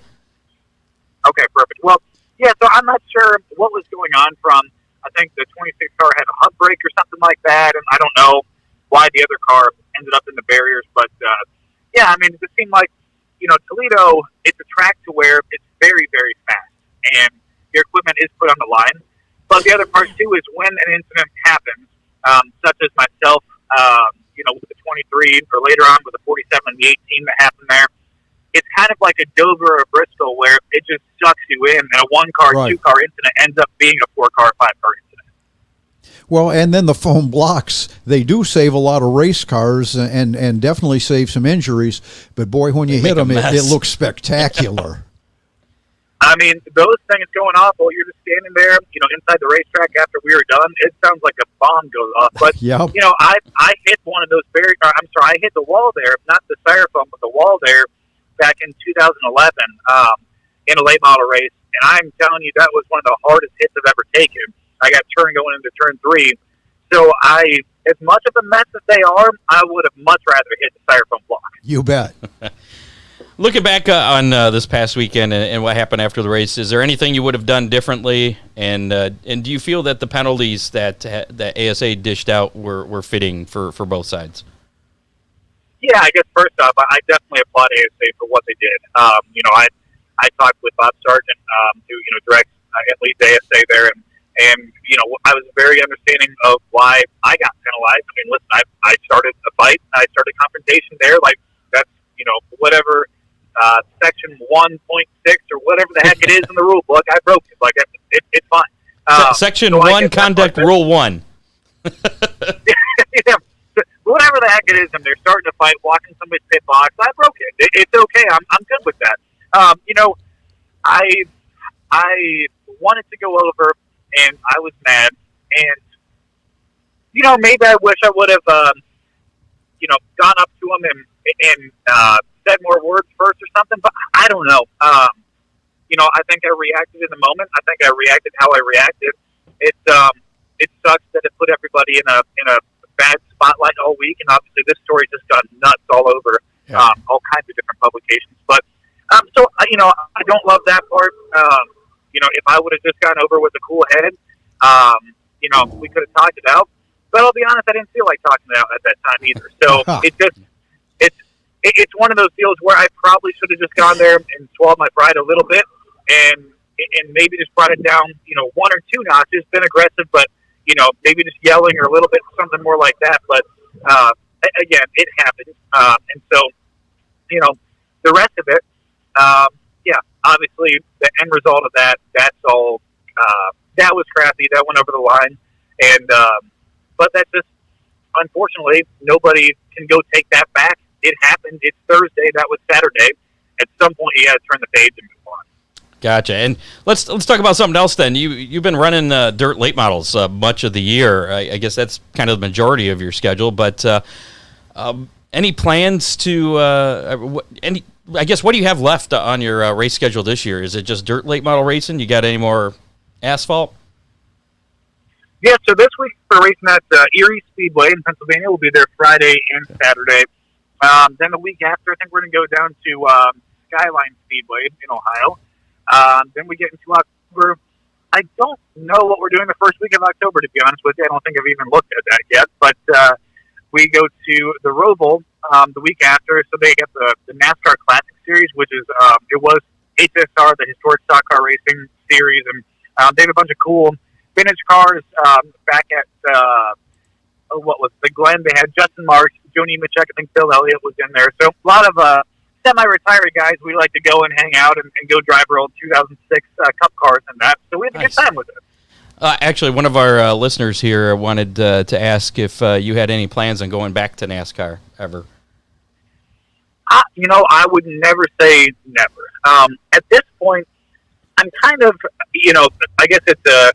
Okay, perfect. Well, yeah, so I'm not sure what was going on from, I think the 26 car had a hub brake or something like that, and I don't know why the other car ended up in the barriers, but yeah, I mean, it just seemed like, Toledo, it's a track to where it's very, very fast, and your equipment is put on the line. But the other part, too, is when an incident happens, such as myself, with the 23, or later on with the 47 and the 18 that happened there, it's kind of like a Dover or a Bristol where it just sucks you in, and a 1-car, 2-car incident ends up being a 4-car, 5-car incident.
Well, and then the foam blocks, they do save a lot of race cars and definitely save some injuries. But boy, when you hit them, it looks spectacular.
I mean, those things going off while you're just standing there, inside the racetrack after we were done, it sounds like a bomb goes off. But, I hit one of those I hit the wall there, not the styrofoam, but the wall there back in 2011 in a late model race. And I'm telling you, that was one of the hardest hits I've ever taken. I got turned going into turn 3. So as much of a mess as they are, I would have much rather hit the styrofoam block.
You bet.
Looking back on this past weekend and what happened after the race, is there anything you would have done differently? And do you feel that the penalties that ASA dished out were fitting for both sides?
Yeah, I guess first off, I definitely applaud ASA for what they did. I talked with Bob Sargent, who directs and leads ASA there, and I was very understanding of why I got penalized. I mean, listen, I started a fight, I started a confrontation there. Like that's whatever. Section 1.6 or whatever the heck it is in the rule book, I broke it. Like it's fine.
Section 1, conduct rule 1.
Yeah, whatever the heck it is, and they're starting to fight, walking somebody's pit box. I broke it. It's okay. I'm good with that. I wanted to go over, and I was mad, and maybe I wish I would have gone up to him and said more words first or something, but I don't know. I think I reacted in the moment. I think I reacted how I reacted. It sucks that it put everybody in a bad spotlight all week, and obviously this story just got nuts all over all kinds of different publications. But so I don't love that part. If I would have just gone over with a cool head, we could have talked it out. But I'll be honest, I didn't feel like talking it out at that time either. So it's one of those deals where I probably should have just gone there and swallowed my pride a little bit and maybe just brought it down, 1 or 2 notches, been aggressive, but, maybe just yelling or a little bit, something more like that. But, again, it happened. And so, the rest of it, obviously the end result of that's all, that was crappy. That went over the line. And, but that's just, unfortunately, nobody can go take that back. It happened. It's Thursday. That was Saturday. At some point, you got to turn the page and move on.
Gotcha. And let's talk about something else then. You've been running dirt late models much of the year. I guess that's kind of the majority of your schedule. But any plans to I guess what do you have left on your race schedule this year? Is it just dirt late model racing? You got any more asphalt?
Yeah. So this week we're racing at Erie Speedway in Pennsylvania. We'll be there Friday and Saturday. Then the week after, I think we're going to go down to Skyline Speedway in Ohio. Then we get into October. I don't know what we're doing the first week of October, to be honest with you. I don't think I've even looked at that yet. But we go to the Roval the week after. So they get the NASCAR Classic Series, which is it was HSR, the Historic Stock Car Racing Series. And they have a bunch of cool vintage cars back at what was the Glen. They had Justin Marsh, Joni Nemechek, I think Bill Elliott was in there. So a lot of semi-retired guys. We like to go and hang out and go drive our old 2006 Cup cars and that. So we had a good time with it.
Actually, one of our listeners here wanted to ask if you had any plans on going back to NASCAR ever.
I would never say never. At this point, I'm kind of, I guess it's a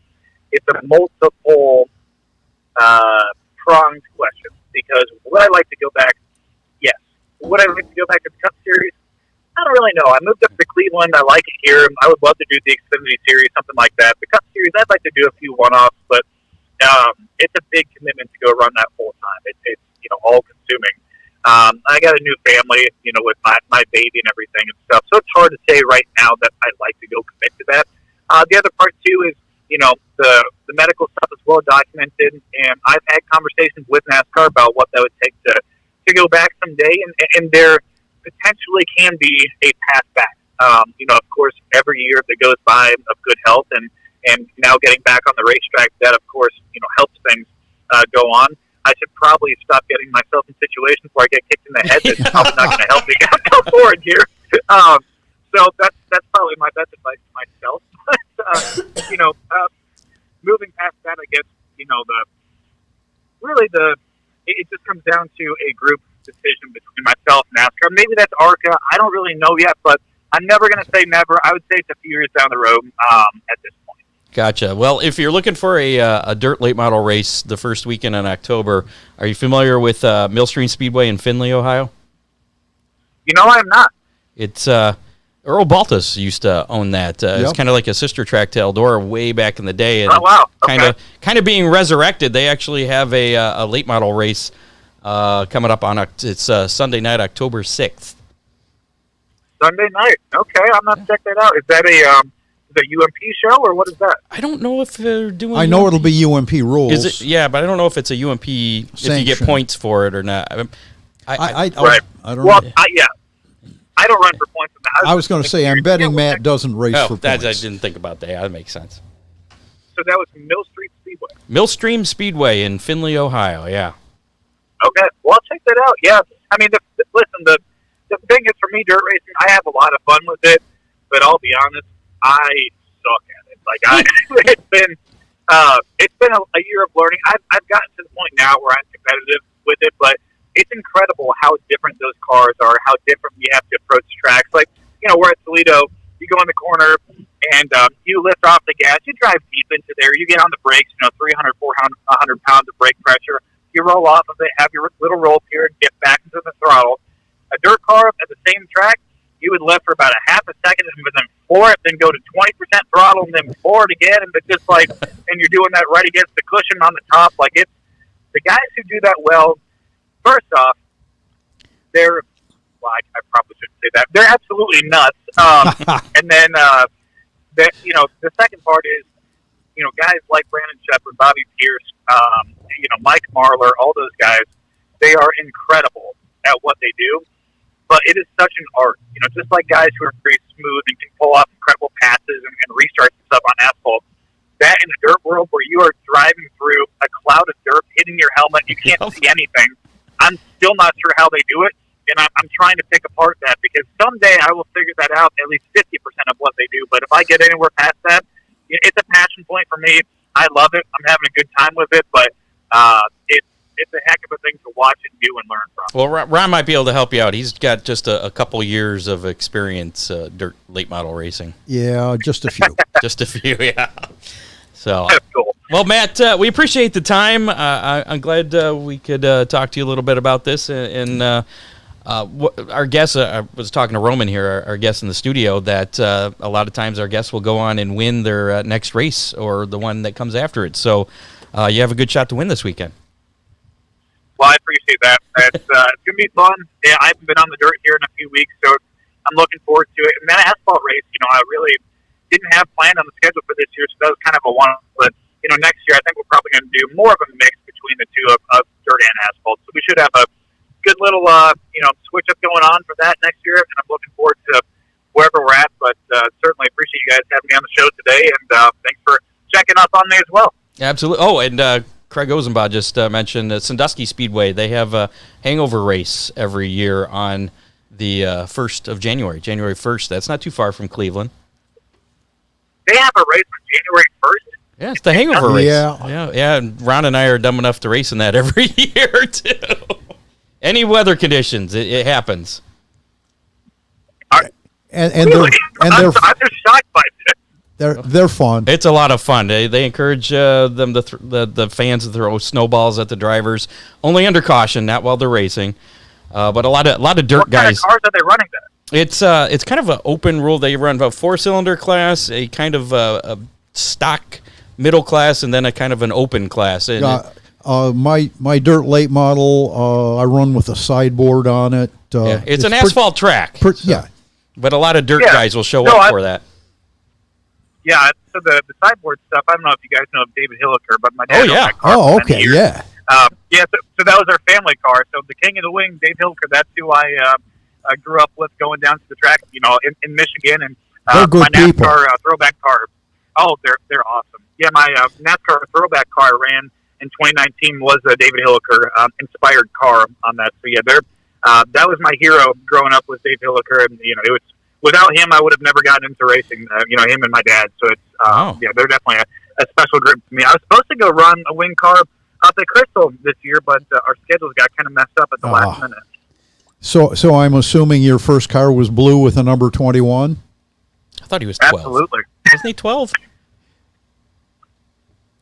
multiple pronged question, because would I like to go back? Yes. Would I like to go back to the Cup Series? I don't really know. I moved up to Cleveland. I like it here. I would love to do the Xfinity Series, something like that. The Cup Series, I'd like to do a few one-offs, but it's a big commitment to go run that full time. It's all-consuming. I got a new family, with my baby and everything and stuff, so it's hard to say right now that I'd like to go commit to that. The other part, too, is, the medical stuff is well documented, and I've had conversations with NASCAR about what that would take to go back someday, and there potentially can be a path back. Of course, every year that goes by of good health and now getting back on the racetrack, that, of course, helps things go on. I should probably stop getting myself in situations where I get kicked in the head. That's probably not going to help me go forward here. So that's probably my best advice to myself. Moving past that, I guess, it just comes down to a group decision between myself and NASCAR. Maybe that's ARCA. I don't really know yet, but I'm never going to say never. I would say it's a few years down the road at this point.
Gotcha. Well, if you're looking for a dirt late model race the first weekend in October, are you familiar with Millstream Speedway in Findlay, Ohio?
I'm not.
It's Earl Baltus used to own that. It's kind of like a sister track to Eldora way back in the day. And
wow. Okay.
Kind of being resurrected. They actually have a late model race coming up on it's Sunday night, October 6th.
Sunday night. Okay, I'm going to check that out. Is that a UMP show, or what is that?
I don't know if they're doing.
I know it'll be UMP rules.
Is it? Yeah, but I don't know if it's a UMP
sanction.
If you get points for it or not.
I don't
well,
know.
I don't run for points.
I was going to say, I'm betting Matt doesn't race for points.
I didn't think about that. That makes sense.
So that was Millstream Speedway.
Millstream Speedway in Findlay, Ohio. Yeah.
Okay, well, I'll check that out. Yeah, I mean, listen, the thing is, for me, dirt racing, I have a lot of fun with it, but I'll be honest, I suck at it. Like, it's been a year of learning. I've gotten to the point now where I'm competitive with it, but it's incredible how different those cars are, how different we have to approach tracks. Like, we're at Toledo, you go in the corner, and you lift off the gas, you drive deep into there, you get on the brakes, 300, 400 pounds of brake pressure, you roll off of it, have your little roll period, get back into the throttle. A dirt car at the same track, you would lift for about a half a second and then floor it, then go to 20% throttle and then floor it again, and it's just like, and you're doing that right against the cushion on the top. Like, it's the guys who do that well. First off, I probably shouldn't say that. They're absolutely nuts. And then, the second part is, guys like Brandon Shepard, Bobby Pierce, Mike Marlar, all those guys, they are incredible at what they do. But it is such an art. Just like guys who are very smooth and can pull off incredible passes and restarts and stuff on asphalt. That in the dirt world where you are driving through a cloud of dirt, hitting your helmet, you can't see anything. I'm still not sure how they do it, and I'm trying to pick apart that, because someday I will figure that out, at least 50% of what they do. But if I get anywhere past that, it's a passion point for me. I love it. I'm having a good time with it, but it's a heck of a thing to watch and do and learn from.
Well, Ron might be able to help you out. He's got just a couple years of experience dirt late model racing.
Yeah, just a few.
Just a few, yeah. So,
that's cool.
Well, Matt, we appreciate the time. I'm glad we could talk to you a little bit about this. And our guest, I was talking to Roman here, our guest in the studio, that a lot of times our guests will go on and win their next race or the one that comes after it. So you have a good shot to win this weekend.
Well, I appreciate that. It's going to be fun. Yeah, I haven't been on the dirt here in a few weeks, so I'm looking forward to it. And that asphalt race, I really didn't have planned on the schedule for this year, so that was kind of a one-off. But, next year I think we're probably going to do more of a mix between the two of dirt and asphalt. So we should have a good little, switch-up going on for that next year, and I'm looking forward to wherever we're at. But certainly appreciate you guys having me on the show today, and thanks for checking up on me as well.
Absolutely. Oh, and Craig Ozenbaugh just mentioned Sandusky Speedway. They have a hangover race every year on the 1st of January, January 1st. That's not too far from Cleveland.
They have a race on January 1st?
Yeah, it's the hangover race.
Yeah.
Yeah. And Ron and I are dumb enough to race in that every year, too. Any weather conditions, it happens.
And
Really?
they're
I'm just shocked by this.
they're fun.
It's a lot of fun. They encourage them to the fans to throw snowballs at the drivers, only under caution, not while they're racing. But a lot of dirt
What
guys.
kind of cars are they running then?
It's kind of an open rule. They run a 4-cylinder class, a kind of a stock middle class, and then a kind of an open class. And
My dirt late model, I run with a sideboard on it.
it's an asphalt track.
Yeah.
But a lot of dirt guys will show
No,
up for that.
Yeah, so the sideboard stuff, I don't know if you guys know of David Hilliker, but my dad owned that car
Oh,
for many
okay,
years.
yeah.
So that was our family car. So the King of the Wing, Dave Hilliker, that's who I grew up with going down to the track, in Michigan. And
They're good
my
people.
NASCAR throwback car, they're awesome. Yeah, my NASCAR throwback car I ran in 2019 was a David Hilliker inspired car on that. So yeah, that was my hero growing up with Dave Hilliker, and it was without him I would have never gotten into racing. Him and my dad. So it's they're definitely a special group to me. I was supposed to go run a wing car up at Crystal this year, but our schedules got kind of messed up at the last minute.
So I'm assuming your first car was blue with a number 21?
I thought he was 12.
Absolutely.
Wasn't he 12?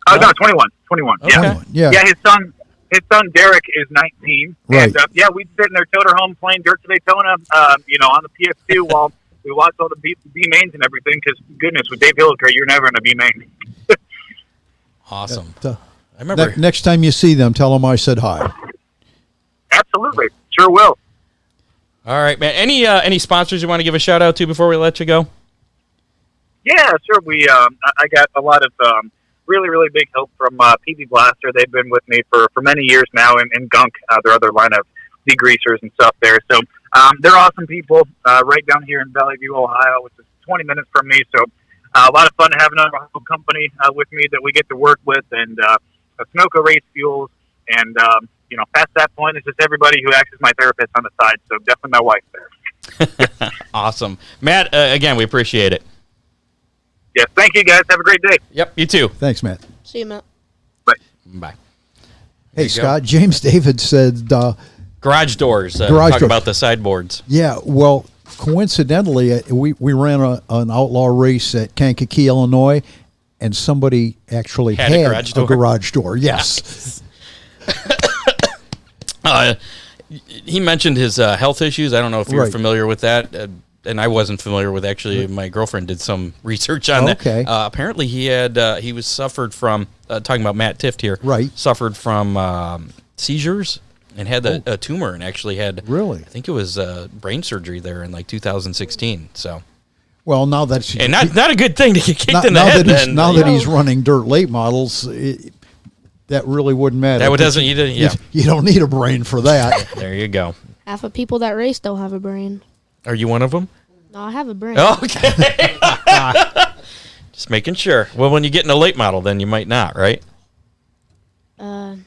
No, 21. 21.
Okay.
Yeah. Yeah, his son Derek is 19.
Right.
And we'd sit in their toter home playing Dirt to Daytona, on the PS2 while we watched all the B mains and everything. Because goodness, with Dave Hilliker, you're never in a B main.
Awesome. I remember.
Next time you see them, tell them I said hi.
Absolutely, sure will.
All right, man. Any sponsors you want to give a shout out to before we let you go?
Yeah, sure. I got a lot of really, really big help from PB Blaster. They've been with me for many years now, and Gunk, their other line of degreasers and stuff there. So they're awesome people right down here in Valley View, Ohio, which is 20 minutes from me. So a lot of fun to have another company with me that we get to work with, and Sunoco Race Fuels. And, past that point, it's just everybody who acts as my therapist on the side. So definitely my wife there.
Awesome. Matt, again, we appreciate it.
Yes, thank you, guys. Have a great day.
Yep, you too.
Thanks, Matt.
See you, Matt.
Bye.
Hey, Scott, James David said...
garage doors.
Garage
talk
door.
about the sideboards.
Yeah, well, coincidentally, we ran an outlaw race at Kankakee, Illinois, and somebody actually had a garage door. Yes.
He mentioned his health issues. I don't know if you're familiar with that. And I wasn't familiar with. Actually, my girlfriend did some research on that.
Okay.
Apparently, he was suffered from talking about Matt Tifft here.
Right.
Suffered from seizures and had a tumor, and actually had I think it was brain surgery there in like 2016. So.
Well, now that's
and not a good thing to get kicked in the head.
That he's running dirt late models, that really wouldn't matter.
That doesn't.
You don't need a brain for that.
There you go.
Half of people that race don't have a brain.
Are you one of them?
No, I have a brain.
Okay. Just making sure. Well, when you get in a late model, then you might not, right?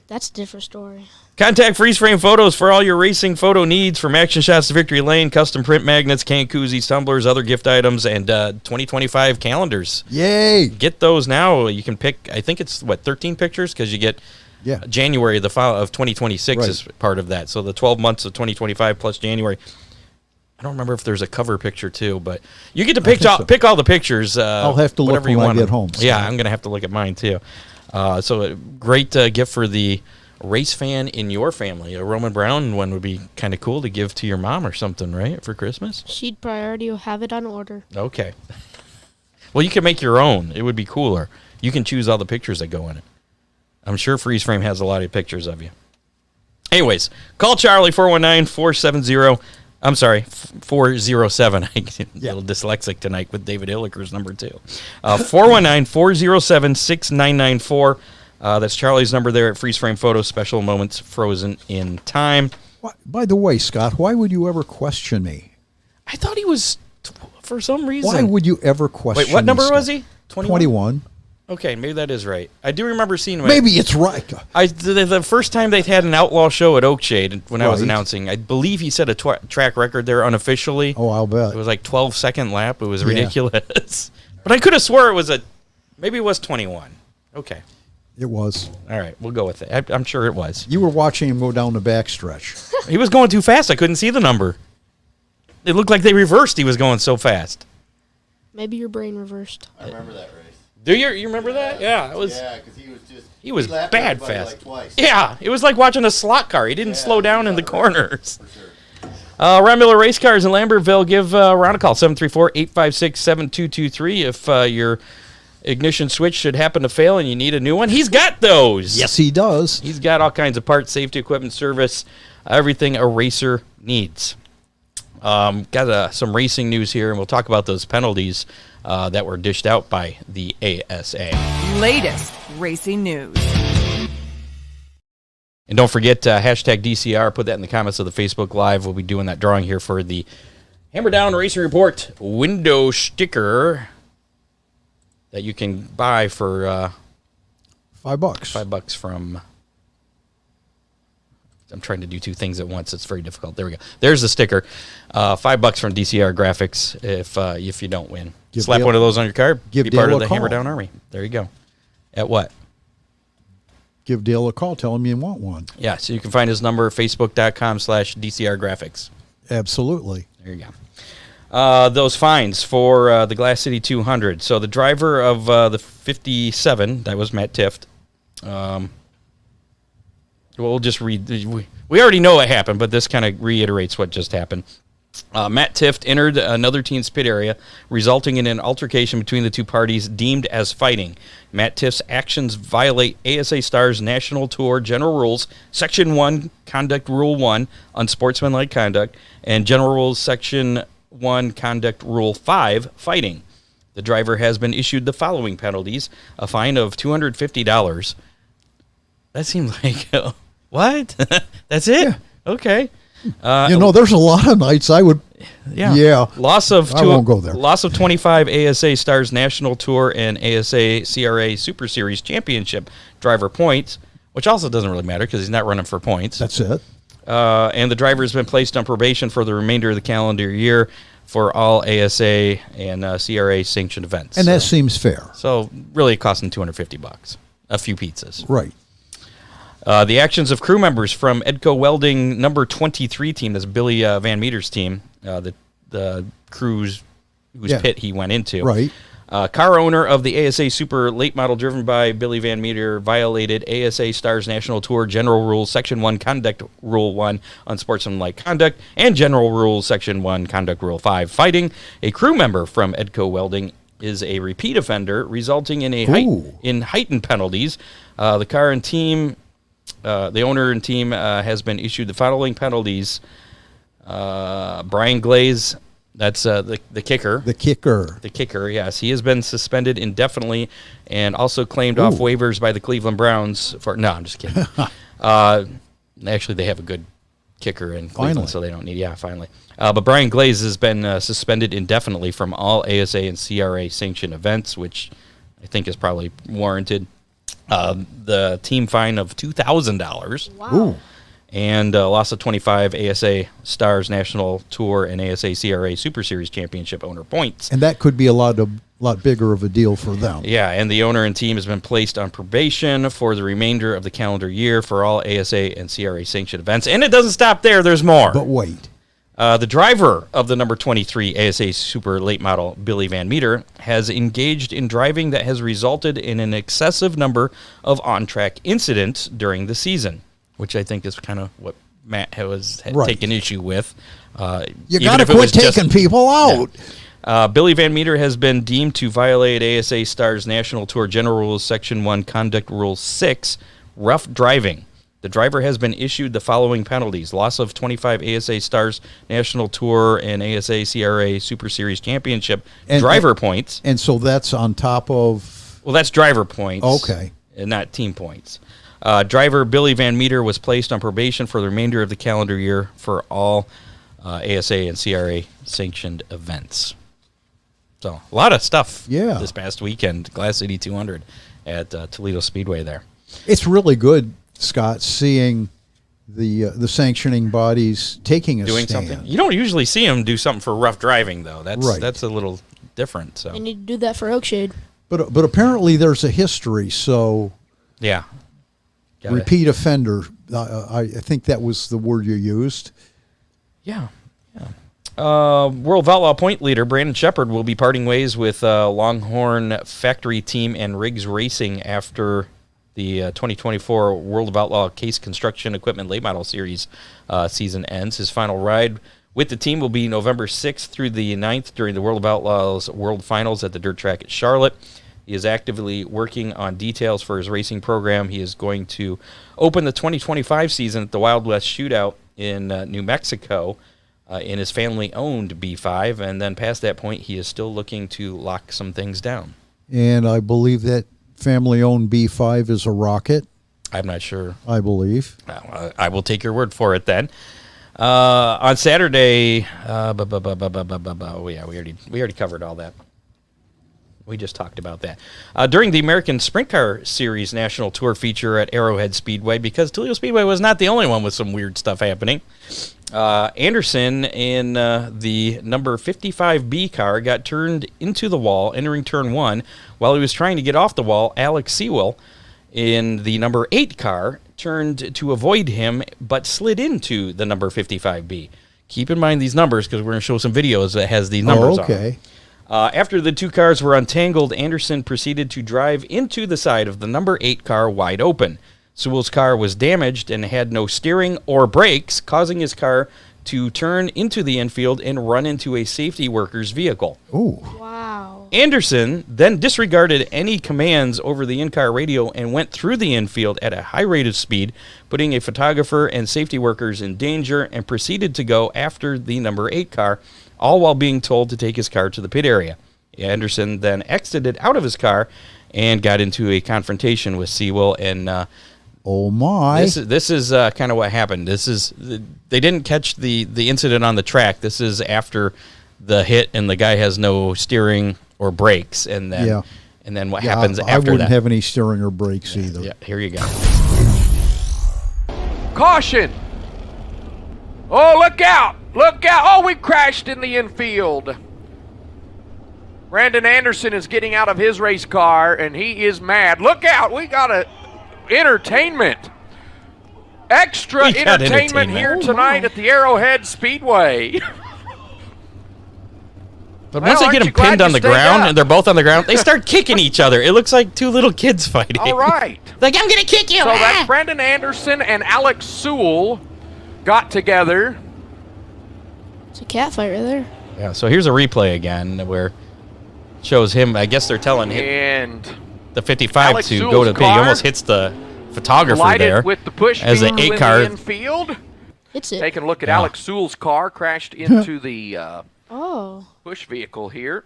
That's a different story.
Contact Freeze Frame Photos for all your racing photo needs, from action shots to victory lane, custom print magnets, can koozies, tumblers, other gift items, and 2025 calendars.
Yay!
Get those now. You can pick, I think it's, 13 pictures? Because you get January of 2026 is part of that. So the 12 months of 2025 plus January. I don't remember if there's a cover picture, too, but you get to pick all the pictures.
I'll have to look when I get home.
Yeah, I'm going to have to look at mine, too. So a great gift for the race fan in your family. A Roman Brown one would be kind of cool to give to your mom or something, right, for Christmas?
She'd priority have it on order.
Okay. Well, you can make your own. It would be cooler. You can choose all the pictures that go in it. I'm sure Freeze Frame has a lot of pictures of you. Anyways, call Charlie 419-470. I'm sorry, 407. I'm a little dyslexic tonight with David Hilliker's number 2. 419-407-6994. That's Charlie's number there at Freeze Frame Photos, special moments frozen in time.
By the way, Scott, why would you ever question me?
I thought he was, for some reason.
Why would you ever question me?
Wait, what number was he?
21.
Okay, maybe that is right. I do remember seeing
Maybe it's right.
The first time they had an outlaw show at Oakshade when I was
Right.
announcing, I believe he set a track record there unofficially.
Oh, I'll bet.
It was like 12-second lap. It was ridiculous. But I could have swore maybe it was 21. Okay.
It was.
All right, we'll go with it. I'm sure it was.
You were watching him go down the backstretch.
He was going too fast. I couldn't see the number. It looked like they reversed. He was going so fast.
Maybe your brain reversed.
I remember that race.
Do you remember that? Yeah, it was.
Yeah, because he was just.
He was
lapped
bad
everybody
fast.
Like twice.
Yeah, it was like watching a slot car. He didn't slow down in the corners.
For sure.
Ron Miller Race Cars in Lambertville. Give Ron a call, 734-856-7223 if your ignition switch should happen to fail and you need a new one. He's got those.
Yes, he does.
He's got all kinds of parts, safety equipment, service, everything a racer needs. Got some racing news here, and we'll talk about those penalties that were dished out by the ASA.
Latest racing news.
And don't forget, hashtag DCR, put that in the comments of the Facebook Live. We'll be doing that drawing here for the Hammer Down Racing Report window sticker that you can buy for
$5.
$5 from... I'm trying to do two things at once. It's very difficult. There we go. There's the sticker. $5 from DCR Graphics if you don't win. Slap one of those on your car. Be part of the Hammer Down Army. There you go. At what?
Give Dale a call. Tell him you want one.
Yeah, so you can find his number, facebook.com/DCR Graphics.
Absolutely.
There you go. Those fines for the Glass City 200. So the driver of the 57, that was Matt Tifft. We'll just read. We already know what happened, but this kind of reiterates what just happened. Matt Tifft entered another team's pit area, resulting in an altercation between the two parties deemed as fighting. Matt Tift's actions violate ASA Star's National Tour General Rules, Section 1, Conduct Rule 1, Unsportsmanlike Conduct, and General Rules, Section 1, Conduct Rule 5, Fighting. The driver has been issued the following penalties: a fine of $250. That seems like... what? That's it?
Yeah.
Okay.
There's a lot of nights I would... Yeah.
Loss of
I won't go there.
Loss of 25 ASA Stars National Tour and ASA CRA Super Series Championship driver points, which also doesn't really matter because he's not running for points.
That's it.
And the driver has been placed on probation for the remainder of the calendar year for all ASA and CRA sanctioned events.
And that seems fair.
So really it cost him $250. A few pizzas.
Right.
The actions of crew members from Edco Welding number 23 team, that's Billy Van Meter's team, the crews whose pit he went into.
Right.
Car owner of the ASA Super late model driven by Billy Van Meter violated ASA Stars National Tour General Rules Section 1 Conduct Rule 1 Unsportsmanlike Conduct and General Rules Section 1 Conduct Rule 5 Fighting. A crew member from Edco Welding is a repeat offender, resulting in heightened penalties. The car and team... the owner and team has been issued the following penalties. Brian Glaze, that's the kicker.
The kicker.
The kicker, yes. He has been suspended indefinitely and also claimed off waivers by the Cleveland Browns for... No, I'm just kidding. Actually, they have a good kicker in Cleveland, so they don't need... Yeah, finally. But Brian Glaze has been suspended indefinitely from all ASA and CRA sanctioned events, which I think is probably warranted. The team fine of $2,000.
Wow.
And loss of 25 ASA Stars National Tour and ASA CRA Super Series Championship owner points.
And that could be a lot bigger of a deal for them.
Yeah, and the owner and team has been placed on probation for the remainder of the calendar year for all ASA and CRA sanctioned events. And it doesn't stop there. There's more.
But wait.
The driver of the number 23 ASA Super late model, Billy Van Meter, has engaged in driving that has resulted in an excessive number of on-track incidents during the season, which I think is kind of what Matt has taken issue with.
You got to quit taking people out.
Yeah. Billy Van Meter has been deemed to violate ASA Stars National Tour General Rules Section 1 Conduct Rule 6, rough driving. The driver has been issued the following penalties: loss of 25 ASA Stars National Tour and ASA CRA Super Series Championship driver points.
And so that's on top of...
Well, that's driver points.
Okay.
And not team points. Driver Billy Van Meter was placed on probation for the remainder of the calendar year for all ASA and CRA sanctioned events. So a lot of stuff
Yeah.
this past weekend, Glass City 200 at Toledo Speedway there.
It's really good, Scott, seeing the sanctioning bodies taking a
Doing
stand.
something. You don't usually see them do something for rough driving, though.
Right.
That's a little different. So
They need to do that for Oakshade.
But apparently there's a history, so
yeah. Got it.
repeat offender. I think that was the word you used.
Yeah. World Outlaw point leader Brandon Shepard will be parting ways with Longhorn Factory Team and Riggs Racing after the 2024 World of Outlaw Case Construction Equipment Late Model Series season ends. His final ride with the team will be November 6th through the 9th during the World of Outlaws World Finals at the Dirt Track at Charlotte. He is actively working on details for his racing program. He is going to open the 2025 season at the Wild West Shootout in New Mexico in his family-owned B5, and then past that point, he is still looking to lock some things down.
And I believe that family-owned B5 is a rocket.
I'm not sure.
I believe.
Well, I will take your word for it then. On Saturday, yeah, we already covered all that. We just talked about that. During the American Sprint Car Series National Tour feature at Arrowhead Speedway, because Toledo Speedway was not the only one with some weird stuff happening, Anderson in the number 55B car got turned into the wall, entering turn 1. While he was trying to get off the wall, Alex Sewell in the number 8 car turned to avoid him, but slid into the number 55B. Keep in mind these numbers, because we're going to show some videos that has these numbers on them. After the two cars were untangled, Anderson proceeded to drive into the side of the number 8 car wide open. Sewell's car was damaged and had no steering or brakes, causing his car to turn into the infield and run into a safety worker's vehicle.
Ooh.
Wow.
Anderson then disregarded any commands over the in-car radio and went through the infield at a high rate of speed, putting a photographer and safety workers in danger, and proceeded to go after the number 8 car, all while being told to take his car to the pit area. Anderson then exited out of his car and got into a confrontation with Sewell. And
oh my!
This is kind of what happened. They didn't catch the incident on the track. This is after the hit, and the guy has no steering or brakes, and then what happens after that?
I wouldn't have any steering or brakes either.
Yeah, here you go.
Caution! Oh, look out! Look out! Oh, we crashed in the infield. Brandon Anderson is getting out of his race car, and he is mad. Look out! We got entertainment. Extra entertainment here tonight at the Arrowhead Speedway.
But once they get them pinned on the ground, and they're both on the ground, they start kicking each other. It looks like two little kids fighting.
All right.
Like, I'm going to kick you.
So that's Brandon Anderson and Alex Sewell got together.
It's a cat fight right there.
Yeah, so here's a replay again where it shows him. I guess they're telling him
And
the 55
Alex
to
Sewell's
go to the pit. He
car
almost hits the photographer
collided
there
with the push
as the
vehicle
8
in
car.
the infield.
It's it.
Taking a look at Alex Sewell's car, crashed into the push vehicle here.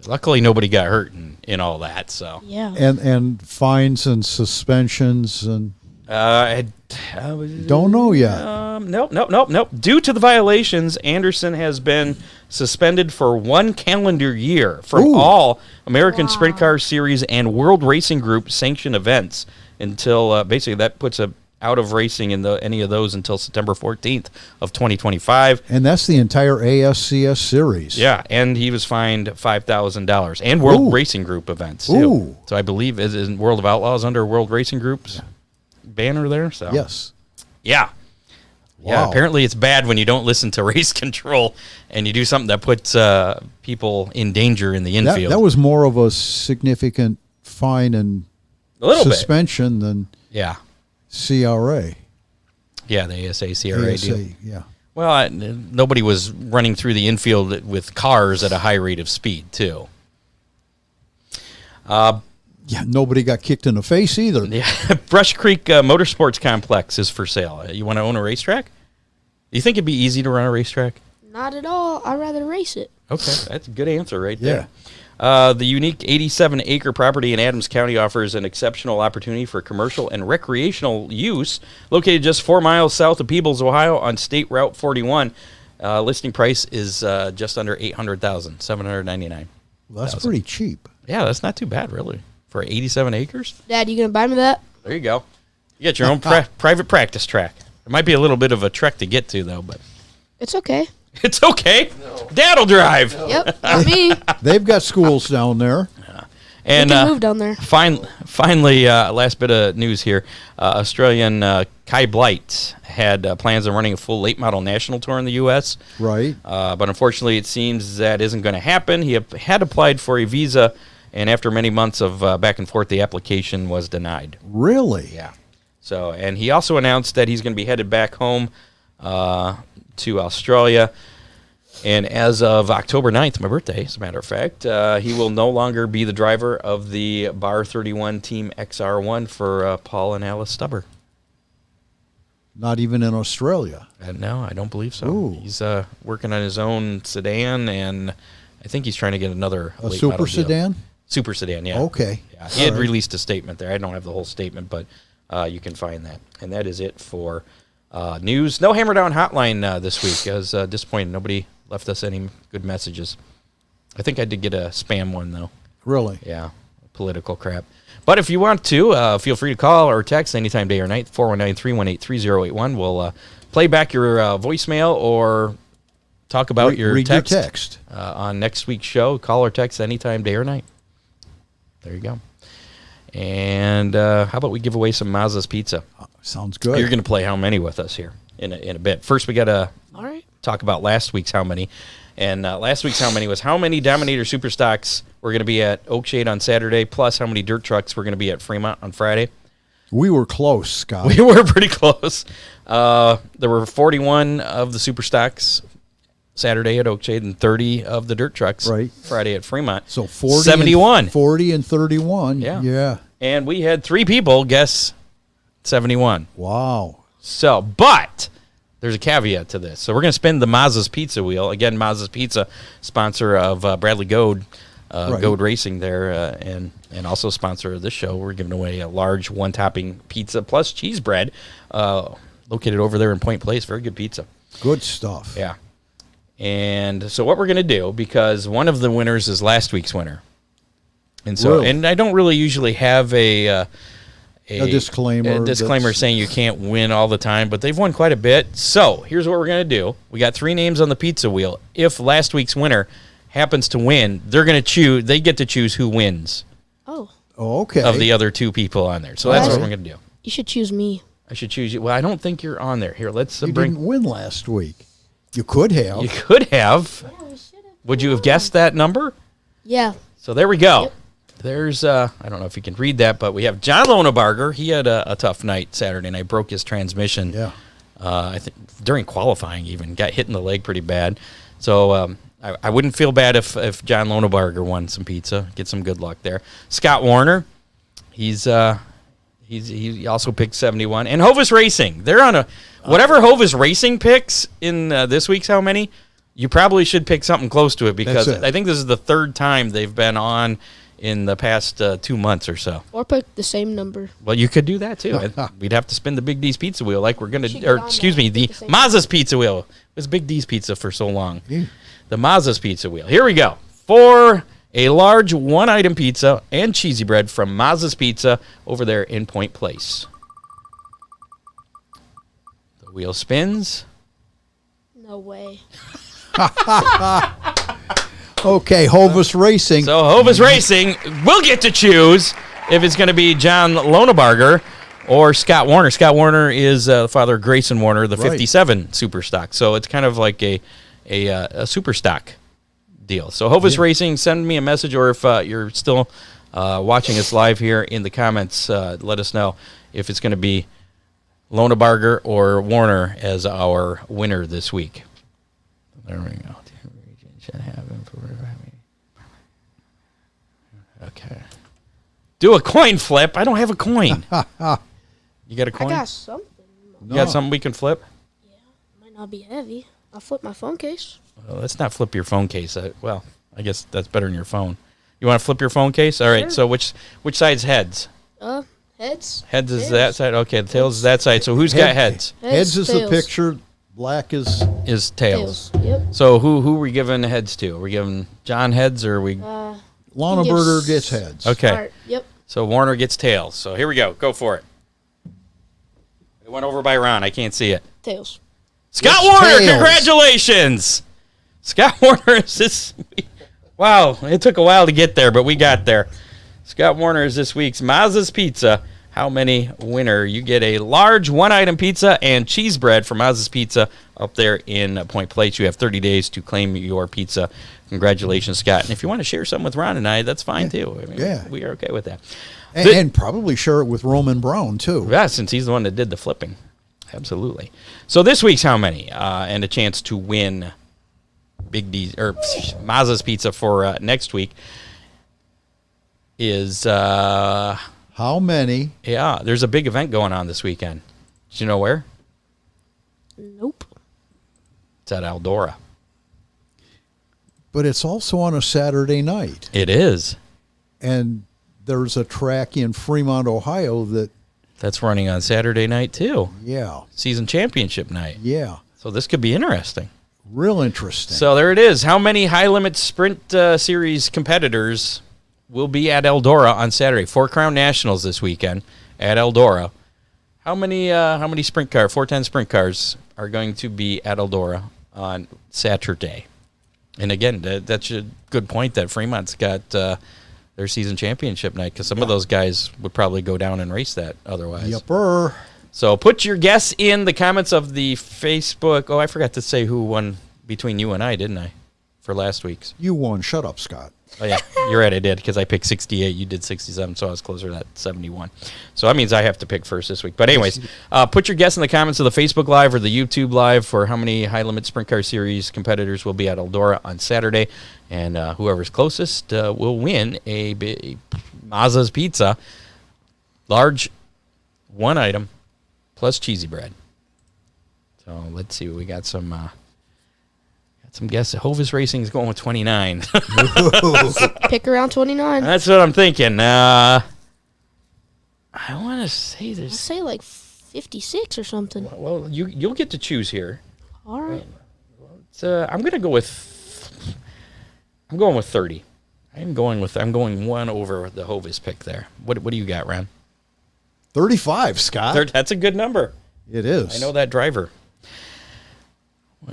Luckily, nobody got hurt in all that. So
yeah,
and fines and suspensions and
I
don't know yet.
Nope. Due to the violations, Anderson has been suspended for 1 calendar year from all American Sprint Car Series and World Racing Group sanctioned events until basically that puts a out of racing in any of those until September 14th of 2025.
And that's the entire ASCS series.
Yeah, and he was fined $5,000 and World Racing Group events too.
Ooh.
So I believe is World of Outlaws under World Racing Group's banner there. So
yes,
yeah. Yeah, apparently it's bad when you don't listen to race control and you do something that puts people in danger in the infield.
That was more of a significant fine and suspension than CRA.
Yeah, the ASA CRA deal.
Yeah.
Well, nobody was running through the infield with cars at a high rate of speed, too.
Yeah, nobody got kicked in the face either.
Yeah, Brush Creek Motorsports Complex is for sale. You want to own a racetrack? Do you think it'd be easy to run a racetrack?
Not at all. I'd rather race it.
Okay, that's a good answer right there. The unique 87-acre property in Adams County offers an exceptional opportunity for commercial and recreational use. Located just 4 miles south of Peebles, Ohio on State Route 41, Listing price is just under $800,000, $799,000.
Well, that's pretty cheap.
Yeah, that's not too bad, really, for 87 acres.
Dad, you gonna buy me that?
There you go. You get your own private practice track. It might be a little bit of a trek to get to, though, but
It's okay.
it's okay. No. Dad'll drive.
Yep, not me.
They've got schools down there.
And
We can move down there.
Finally, last bit of news here. Australian Kai Blight had plans on running a full late model national tour in the U.S.
Right.
But unfortunately, it seems that isn't going to happen. He had applied for a visa, and after many months of back and forth, the application was denied.
Really?
Yeah. So, and he also announced that he's going to be headed back home to Australia. And as of October 9th, my birthday, as a matter of fact, he will no longer be the driver of the Bar 31 Team XR1 for Paul and Alice Stubber.
Not even in Australia.
No, I don't believe so.
Ooh.
He's working on his own sedan, and I think he's trying to get another
A
late
super
model deal.
sedan?
Super sedan, yeah.
Okay.
Yeah. He had released a statement there. I don't have the whole statement, but you can find that. And that is it for news. No Hammer Down hotline this week. I was disappointed. Nobody left us any good messages. I think I did get a spam one, though.
Really?
Yeah, political crap. But if you want to, feel free to call or text anytime, day or night, 419-318-3081. We'll play back your voicemail or talk about your text, on next week's show. Call or text anytime, day or night. There you go. And how about we give away some Mazda's Pizza?
Sounds good.
You're going to play How Many with us here in a bit. First, we got to talk about last week's How Many. And last week's How Many was how many Dominator Superstocks were going to be at Oakshade on Saturday, plus how many dirt trucks were going to be at Fremont on Friday.
We were close, Scott.
We were pretty close. There were 41 of the Superstocks Saturday at Oakshade and 30 of the dirt trucks Friday at Fremont.
So 40
71.
40 and 31.
Yeah. And we had 3 people guess 71.
Wow.
So, but there's a caveat to this. So we're going to spin the Mazda's Pizza Wheel. Again, Mazda's Pizza, sponsor of Bradley Goad, Goad Racing there, and also sponsor of this show. We're giving away a large one-topping pizza plus cheese bread located over there in Point Place. Very good pizza.
Good stuff.
Yeah. And so what we're going to do, because one of the winners is last week's winner. And so, and I don't really usually have a disclaimer saying you can't win all the time, but they've won quite a bit. So here's what we're going to do. We got 3 names on the pizza wheel. If last week's winner happens to win, they're going to choose. They get to choose who wins.
Oh,
okay.
Of the other 2 people on there. So that's what we're going to do.
You should choose me.
I should choose you. Well, I don't think you're on there. Here, let's
you didn't win last week. You could have.
You could have. Yeah, would you have guessed that number?
Yeah.
So there we go. Yep. There's, I don't know if you can read that, but we have John Lonebarger. He had a tough night Saturday night, broke his transmission.
Yeah.
I think during qualifying even, got hit in the leg pretty bad. So I wouldn't feel bad if John Lonebarger won some pizza. Get some good luck there. Scott Warner, he also picked 71. And Hovis Racing, they're on whatever Hovis Racing picks in this week's How Many, you probably should pick something close to it because I think this is the 3rd time they've been on in the past 2 months or so.
Or pick the same number.
Well, you could do that too. We'd have to spin the Big D's Pizza Wheel like we're going to, or excuse me, the Mazda's Pizza Wheel. It was Big D's Pizza for so long. Yeah. The Mazda's Pizza Wheel. Here we go. For a large 1-item pizza and cheesy bread from Mazda's Pizza over there in Point Place. The wheel spins.
No way.
Okay, Hovis Racing.
So Hovis Racing will get to choose if it's going to be John Lonebarger or Scott Warner. Scott Warner is the father of Grayson Warner, the 57 Super Stock. So it's kind of like a Super Stock deal. So Hovis Racing, send me a message, or if you're still watching us live here in the comments, let us know if it's going to be Lonebarger or Warner as our winner this week. There we go. Okay. Do a coin flip. I don't have a coin. You got a coin?
I got something.
You got something we can flip?
Yeah, it might not be heavy. I'll flip my phone case.
Well, let's not flip your phone case. Well, I guess that's better than your phone. You want to flip your phone case? All right.
Sure.
So which side's heads?
Heads.
Heads is that side. Okay, the tails is that side. So who's got heads?
Heads is
tails.
the picture Black is
tails.
Yep.
So who are we giving heads to? Are we giving John heads or are we?
Launeberger gets heads.
Okay.
Smart. Yep.
So Warner gets tails. So here we go. Go for it. It went over by Ron. I can't see it.
Tails.
Scott
It's
Warner,
tails.
Congratulations. Scott Warner is this. Wow, it took a while to get there, but we got there. Scott Warner is this week's Mazza's Pizza. How many winner? You get a large one-item pizza and cheese bread from Mazza's Pizza up there in Point Place. You have 30 days to claim your pizza. Congratulations, Scott. And if you want to share something with Ron and I, that's fine, too. I mean, we are okay with that.
And probably share it with Roman Brown, too.
Yeah, since he's the one that did the flipping. Absolutely. So this week's how many? And a chance to win Big D's or Mazza's Pizza for next week is
how many?
Yeah, there's a big event going on this weekend. Do you know where?
Nope.
It's at Eldora.
But it's also on a Saturday night.
It is.
And there's a track in Fremont, Ohio
that's running on Saturday night too.
Yeah.
Season championship night.
Yeah.
So this could be interesting.
Real interesting.
So there it is. How many high limit sprint series competitors will be at Eldora on Saturday? 4 Crown Nationals this weekend at Eldora. How many sprint car 410 sprint cars are going to be at Eldora on Saturday? And again, that's a good point that Fremont's got their season championship night because some of those guys would probably go down and race that otherwise.
Yepper.
So put your guess in the comments of the Facebook. Oh, I forgot to say who won between you and I, didn't I, for last week's?
You won. Shut up, Scott.
Oh, yeah, you're right, I did, because I picked 68. You did 67, so I was closer to that 71. So that means I have to pick first this week. But anyways, put your guess in the comments of the Facebook Live or the YouTube Live for how many high-limit Sprint Car Series competitors will be at Eldora on Saturday. And whoever's closest will win a Mazza's Pizza, large, one item, plus cheesy bread. So let's see. We got some guesses. Hovis Racing is going with 29.
Pick around 29.
That's what I'm thinking. I want to say there's...
I'll say like 56 or something.
Well, you'll get to choose here.
All right.
I'm going to go with... I'm going with 30. I'm going one over the Hovis pick there. What do you got, Ron?
35, Scott.
That's a good number.
It is.
I know that driver.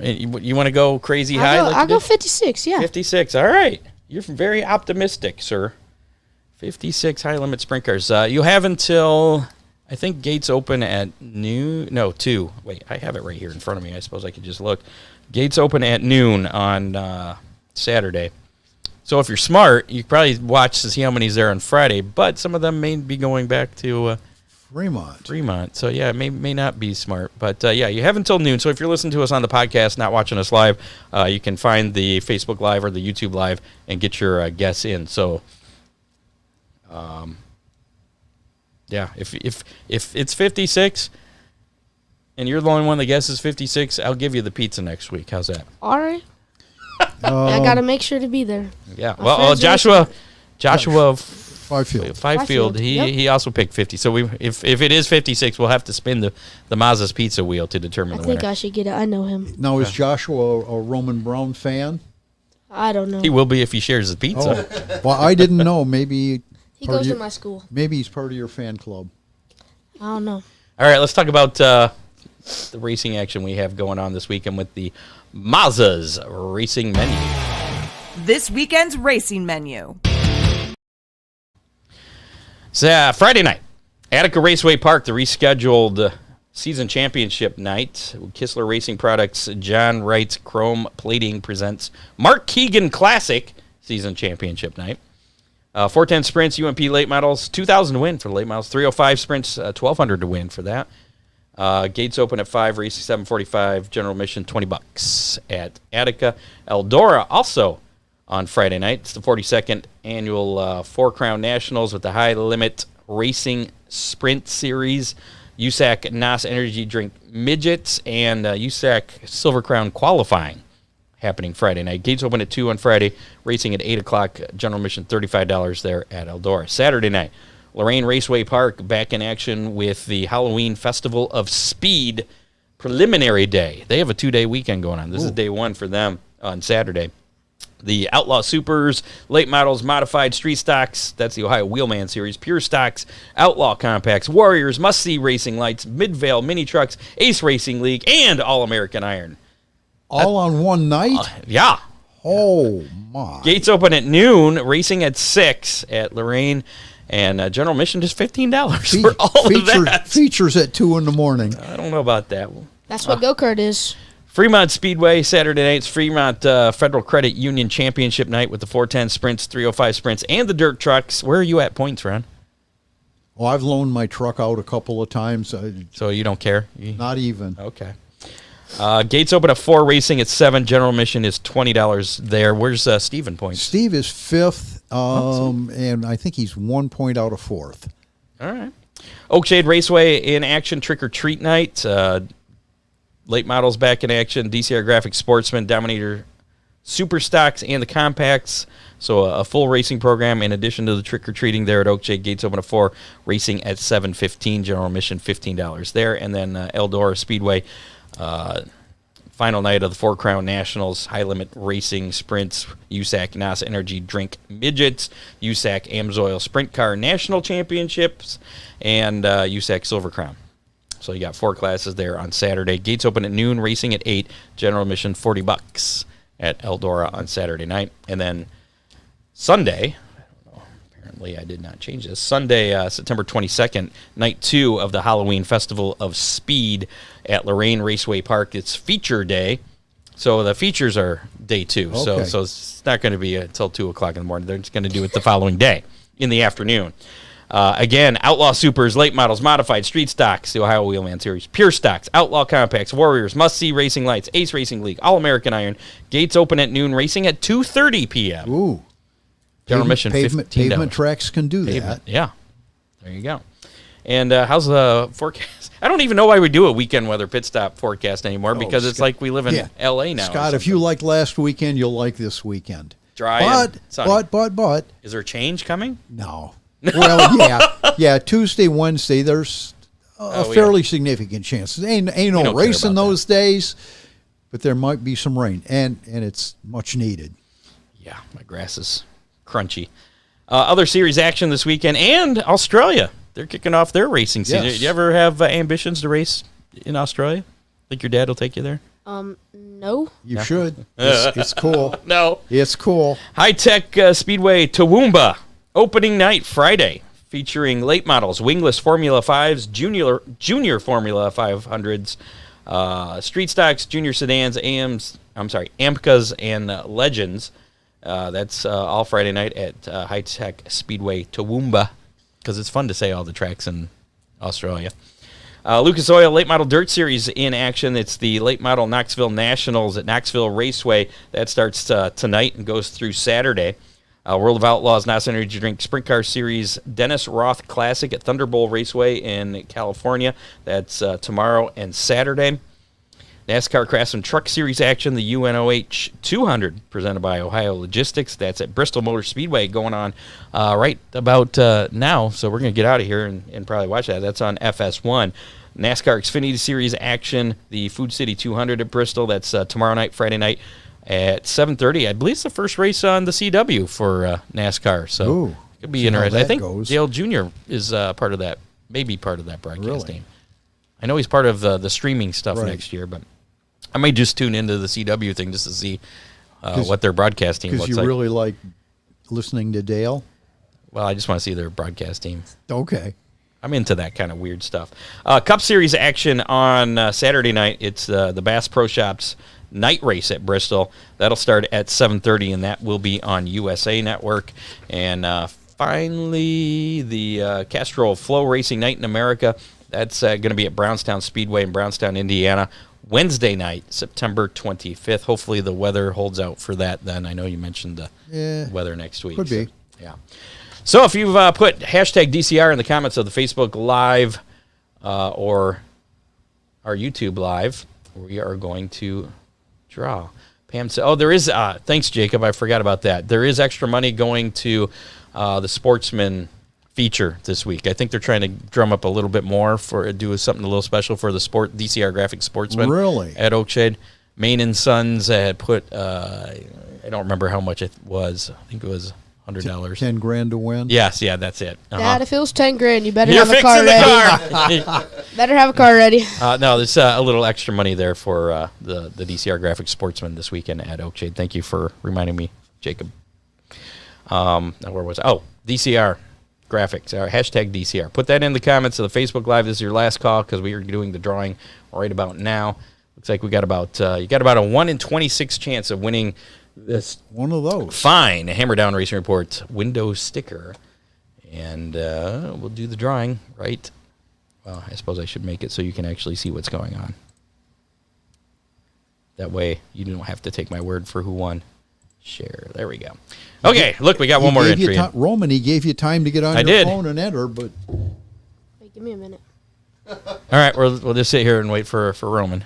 You want to go crazy high?
I'll go 56, yeah.
56, all right. You're very optimistic, sir. 56 high-limit sprint cars. You have until, I think gates open at noon. No, 2. Wait, I have it right here in front of me. I suppose I could just look. Gates open at noon on Saturday. So if you're smart, you probably watch to see how many's there on Friday, but some of them may be going back to...
Fremont.
So, yeah, it may not be smart. But, yeah, you have until noon. So if you're listening to us on the podcast, not watching us live, you can find the Facebook Live or the YouTube Live and get your guess in. So, yeah, if it's 56 and you're the only one that guesses 56, I'll give you the pizza next week. How's that?
All right. I got to make sure to be there.
Yeah. Well, Joshua Fifield, he also picked 50. So if it is 56, we'll have to spin the Mazza's Pizza wheel to determine the winner.
I think I should get it. I know him.
Now, is Joshua a Roman Brown fan?
I don't know.
He will be if he shares his pizza.
Oh. Well, I didn't know. Maybe
he goes to my school.
Maybe he's part of your fan club.
I don't know.
All right, let's talk about the racing action we have going on this weekend with the Mazza's racing menu.
This weekend's racing menu.
So, Friday night, Attica Raceway Park, the rescheduled season championship night. Kistler Racing Products, John Wright's Chrome Plating presents Mark Keegan Classic season championship night. 410 sprints, UMP late models, $2,000 to win for the late models. 305 sprints, $1,200 to win for that. Gates open at 5, racing 7:45. General admission $20 at Attica. Eldora also on Friday night. It's the 42nd annual 4 Crown Nationals with the High Limit Racing Sprint Series. USAC NAS Energy Drink Midgets and USAC Silver Crown Qualifying happening Friday night. Gates open at 2 on Friday, racing at 8 o'clock. General admission $35 there at Eldora. Saturday night, Lorraine Raceway Park back in action with the Halloween Festival of Speed. preliminary day. They have a 2-day weekend going on. This is day one for them on Saturday. The Outlaw Supers, Late Models, Modified, Street Stocks, that's the Ohio Wheelman Series, Pure Stocks, Outlaw Compacts, Warriors, Must-See Racing Lights, Midvale Mini Trucks, Ace Racing League, and All-American Iron.
All on one night?
Yeah.
Oh, my.
Gates open at noon, racing at 6 at Lorraine, and general admission just $15 for all of that.
Features at 2 in the morning.
I don't know about that.
That's what go-kart is.
Fremont Speedway, Saturday night. It's Fremont Federal Credit Union Championship night with the 410 sprints, 305 sprints, and the dirt trucks. Where are you at points, Ron?
Well, I've loaned my truck out a couple of times.
So you don't care?
Not even.
Okay. Gates open at 4, racing at 7. General admission is $20 there. Where's Steven points?
Steve is 5th, and I think he's 1 point out of 4th.
All right. Oakshade Raceway in action, trick or treat night. Late Models back in action, DCR Graphics Sportsman, Dominator Super Stocks, and the Compacts. So a full racing program in addition to the trick-or-treating there at Oakshade. Gates open at 4, racing at 7:15, general admission $15 there. And then Eldora Speedway, final night of the 4 Crown Nationals, high-limit racing sprints, USAC NASA Energy Drink Midgets, USAC Amsoil Sprint Car National Championships, and USAC Silver Crown. So you got 4 classes there on Saturday. Gates open at noon, racing at 8, general admission $40 at Eldora on Saturday night. And then Sunday, I don't know, apparently I did not change this. Sunday, September 22nd, night 2 of the Halloween Festival of Speed at Lorraine Raceway Park. It's feature day. So the features are day 2.
Okay.
So it's not going to be until 2 o'clock in the morning. They're just going to do it the following day in the afternoon. Again, Outlaw Supers, Late Models, Modified, Street Stocks, the Ohio Wheelman Series, Pure Stocks, Outlaw Compacts, Warriors, Must-See Racing Lights, Ace Racing League, All-American Iron. Gates open at noon, racing at 2:30 p.m.
Ooh.
General admission $15.
Pavement tracks can do that.
Yeah. There you go. And how's the forecast? I don't even know why we do a weekend weather pit stop forecast anymore because it's like we live in L.A. now.
Scott, if you liked last weekend, you'll like this weekend.
Dry and sunny.
But.
Is there change coming?
No. Well, yeah. Tuesday, Wednesday, there's a fairly significant chance. Ain't no race in those days, but there might be some rain, and it's much needed.
Yeah, my grass is crunchy. Other series action this weekend, and Australia. They're kicking off their racing season.
Yes.
Do you ever have ambitions to race in Australia? Think your dad will take you there?
No.
You should. It's cool.
No.
It's cool.
High-Tech Speedway Toowoomba. Opening night Friday, featuring late models, wingless Formula 5s, junior Formula 500s, street stocks, junior sedans, AMCAs, and Legends. That's all Friday night at High-Tech Speedway Toowoomba, because it's fun to say all the tracks in Australia. Lucas Oil Late Model Dirt Series in action. It's the Late Model Knoxville Nationals at Knoxville Raceway. That starts tonight and goes through Saturday. World of Outlaws NASA Energy Drink Sprint Car Series Dennis Roth Classic at Thunderbolt Raceway in California. That's tomorrow and Saturday. NASCAR Craftsman Truck Series action, the UNOH 200, presented by Ohio Logistics. That's at Bristol Motor Speedway going on right about now. So we're going to get out of here and probably watch that. That's on FS1. NASCAR Xfinity Series action, the Food City 200 at Bristol. That's tomorrow night, Friday night at 7:30. I believe it's the first race on the CW for NASCAR. So it could be interesting. I think Dale Jr. is part of that, maybe part of that broadcast team. I know he's part of the streaming stuff next year, but I may just tune into the CW thing just to see what their broadcast team looks like.
Because you really like listening to Dale?
Well, I just want to see their broadcast team.
Okay.
I'm into that kind of weird stuff. Cup Series action on Saturday night. It's the Bass Pro Shops night race at Bristol. That'll start at 7:30, and that will be on USA Network. And finally, the Castrol Flow Racing Night in America. That's going to be at Brownstown Speedway in Brownstown, Indiana, Wednesday night, September 25th. Hopefully the weather holds out for that then. I know you mentioned the weather next week.
Could be.
Yeah. So if you've put hashtag DCR in the comments of the Facebook Live or our YouTube Live, we are going to draw. Pam said, there is, thanks, Jacob. I forgot about that. There is extra money going to the Sportsman feature this week. I think they're trying to drum up a little bit more do something a little special for the DCR Graphics Sportsman.
Really?
At Oakshade. Main and Sons had put, I don't remember how much it was. I think it was $100.
$10,000 to win?
Yes, yeah, that's it.
Dad, if it was $10,000, you better
You're
have a car ready. Better have a car ready.
No, there's a little extra money there for the DCR Graphics Sportsman this weekend at Oakshade. Thank you for reminding me, Jacob. Now where was I? Oh, DCR Graphics, hashtag DCR. Put that in the comments of the Facebook Live. This is your last call because we are doing the drawing right about now. Looks like we got about you got about a 1 in 26 chance of winning this
one of those
fine Hammer Down Racing Report window sticker, and we'll do the drawing right. Well, I suppose I should make it so you can actually see what's going on. That way you don't have to take my word for who won. Share. There we go. Okay, look, we got one more entry.
Roman, he gave you time to get on your phone and enter, but
Wait, give me a minute.
All right, we'll just sit here and wait for Roman.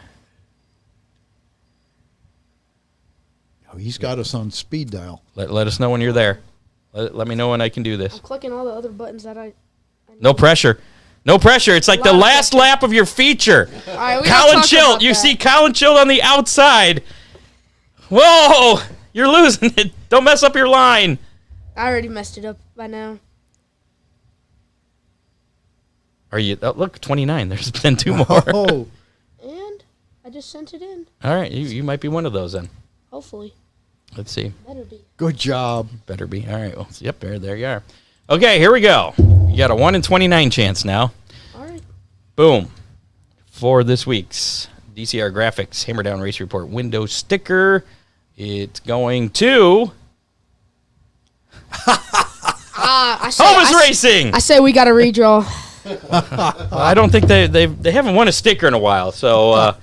He's got us on speed dial.
Let us know when you're there. Let me know when I can do this.
I'm clicking all the other buttons that I
No pressure. No pressure. It's like the last lap of your feature.
All right, we
Colin Chilt. You see Colin Chilt on the outside. Whoa! You're losing it. Don't mess up your line.
I already messed it up by now.
Are you? Oh, look, 29. There's been 2 more.
Oh.
And I just sent it in.
All right, you might be one of those then.
Hopefully.
Let's see.
Better be.
Good job.
Better be. All right. Well, yep, there you are. Okay, here we go. You got a 1 in 29 chance now.
All right.
Boom. For this week's DCR Graphics Hammer Down Race Report window sticker, it's going to Hovis Racing.
I say we got a redraw.
I don't think they haven't won a sticker in a while, so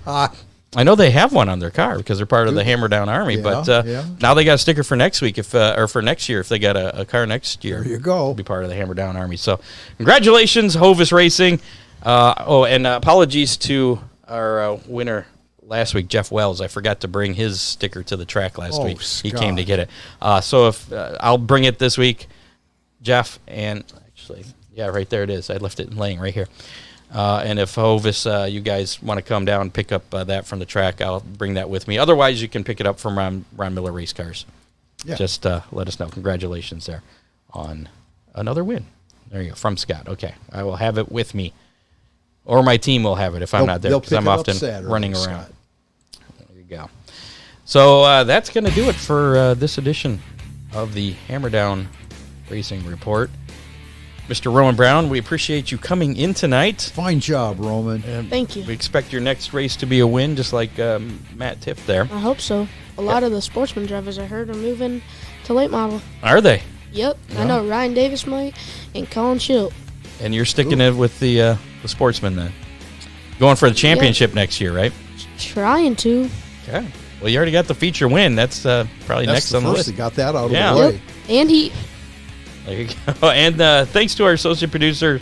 I know they have one on their car because they're part of the Hammer Down Army.
Yeah,
but
yeah.
Now they got a sticker for next week, or for next year if they got a car next year.
There you go.
They'll be part of the Hammer Down Army. So congratulations, Hovis Racing. And apologies to our winner last week, Jeff Wells. I forgot to bring his sticker to the track last week.
Scott.
He came to get it. So if I'll bring it this week, Jeff, and actually, yeah, right there it is. I left it laying right here. And if Hovis, you guys want to come down and pick up that from the track, I'll bring that with me. Otherwise, you can pick it up from Ron Miller Race Cars.
Yeah.
Just let us know. Congratulations there on another win. There you go, from Scott. Okay, I will have it with me. Or my team will have it if I'm not there, because I'm often running around.
Scott.
There you go. So that's going to do it for this edition of the Hammer Down Racing Report. Mr. Roman Brown, we appreciate you coming in tonight.
Fine job, Roman.
Thank you.
We expect your next race to be a win, just like Matt Tifft there.
I hope so. A lot of the Sportsman drivers I heard are moving to late model.
Are they?
Yep.
Yeah.
I know Ryan Davis might and Colin Chilt.
And you're sticking it with the Sportsman then? Going for the championship next year, right?
Trying to.
Okay. Well, you already got the feature win. That's probably next on the list.
He got that out of the
Yep.
way.
And he...
There you go. And thanks to our associate producer,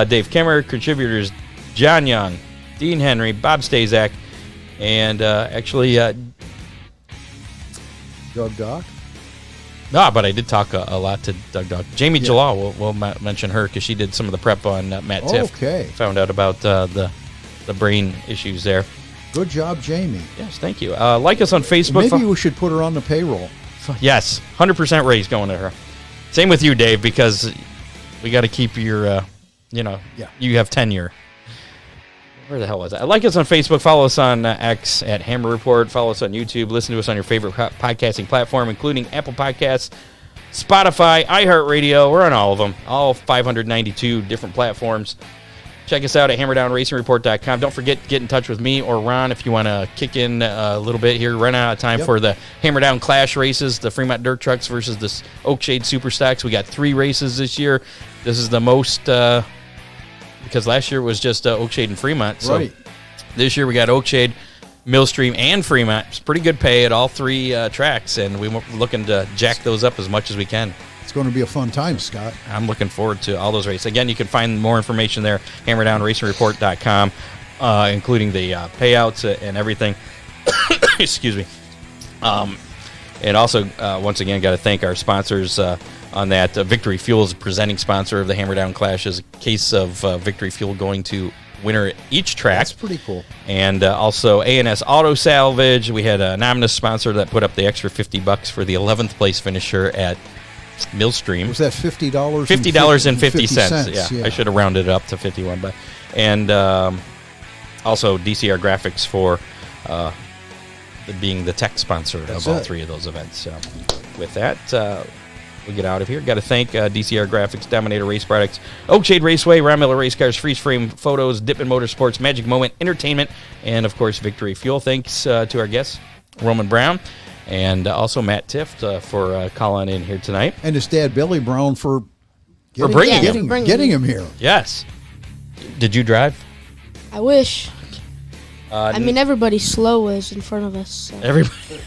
Dave Kemmer, contributors John Young, Dean Henry, Bob Stazak, and actually...
Doug Dock?
No, but I did talk a lot to Doug Dock. Jamie Jalal, we'll mention her because she did some of the prep on Matt Tifft.
Okay.
Found out about the brain issues there.
Good job, Jamie.
Yes, thank you. Like us on Facebook.
Maybe we should put her on the payroll.
Yes, 100% raise going to her. Same with you, Dave, because we got to keep your, you have tenure. Where the hell was I? Like us on Facebook. Follow us on X at Hammer Report. Follow us on YouTube. Listen to us on your favorite podcasting platform, including Apple Podcasts, Spotify, iHeartRadio. We're on all of them, all 592 different platforms. Check us out at hammerdownracingreport.com. Don't forget to get in touch with me or Ron if you want to kick in a little bit here. Run out of time for the Hammer Down Clash races, the Fremont Dirt Trucks versus the Oakshade Super Stocks. We got 3 races this year. This is the most, because last year was just Oakshade and Fremont. So this year we got Oakshade, Millstream, and Fremont. It's pretty good pay at all 3 tracks, and we're looking to jack those up as much as we can.
It's going to be a fun time, Scott.
I'm looking forward to all those races. Again, you can find more information there, hammerdownracingreport.com, including the payouts and everything. Excuse me. And also, once again, got to thank our sponsors, on that. Victory Fuel is a presenting sponsor of the Hammer Down Clash. Is a case of Victory Fuel going to winner at each track.
That's pretty cool.
And also A&S Auto Salvage. We had an anonymous sponsor that put up the extra $50 for the 11th place finisher at Millstream.
Was that $50?
$50.50. Yeah, I should have rounded it up to 51. But and also DCR Graphics for being the tech sponsor of all three of those events. So with that, we'll get out of here. Got to thank DCR Graphics, Dominator Race Products, Oakshade Raceway, Ron Miller Race Cars, Freeze Frame Photos, Dippin' Motorsports, Magic Moment Entertainment, and of course Victory Fuel. Thanks to our guests, Roman Brown, and also Matt Tifft for calling in here tonight.
And his dad, Billy Brown, for
bringing
him here.
Yes. Did you drive?
I wish. I mean, everybody slow was in front of us. So.
Everybody.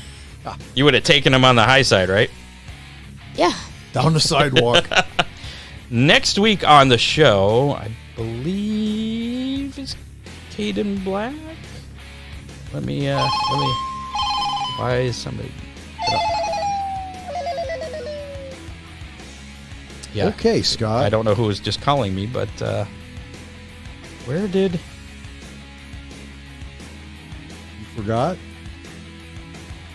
You would have taken him on the high side, right?
Yeah.
Down the sidewalk.
Next week on the show, I believe is Caden Black. Let me. Why is somebody? Yeah.
Okay, Scott.
I don't know who was just calling me, but where did?
You forgot?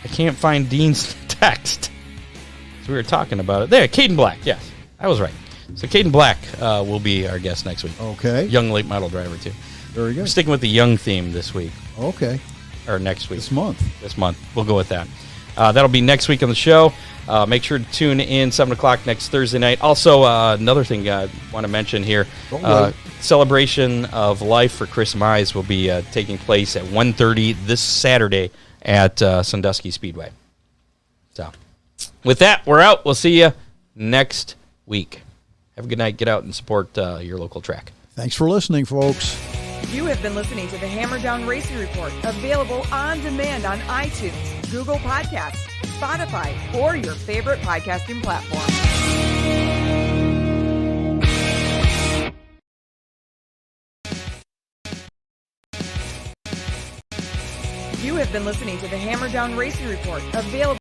I can't find Dean's text. So we were talking about it. There, Caden Black. Yes, I was right. So Caden Black will be our guest next week.
Okay.
Young late model driver, too.
Very good.
We're sticking with the young theme this week.
Okay.
Or next week.
This month.
We'll go with that. That'll be next week on the show. Make sure to tune in 7 o'clock next Thursday night. Also, another thing I want to mention here. Celebration of Life for Chris Mize will be taking place at 1:30 this Saturday at Sandusky Speedway. So, with that, we're out. We'll see you next week. Have a good night. Get out and support your local track.
Thanks for listening, folks.
You have been listening to the Hammer Down Racing Report, available on demand on iTunes, Google Podcasts, Spotify, or your favorite podcasting platform. You have been listening to the Hammer Down Racing Report, available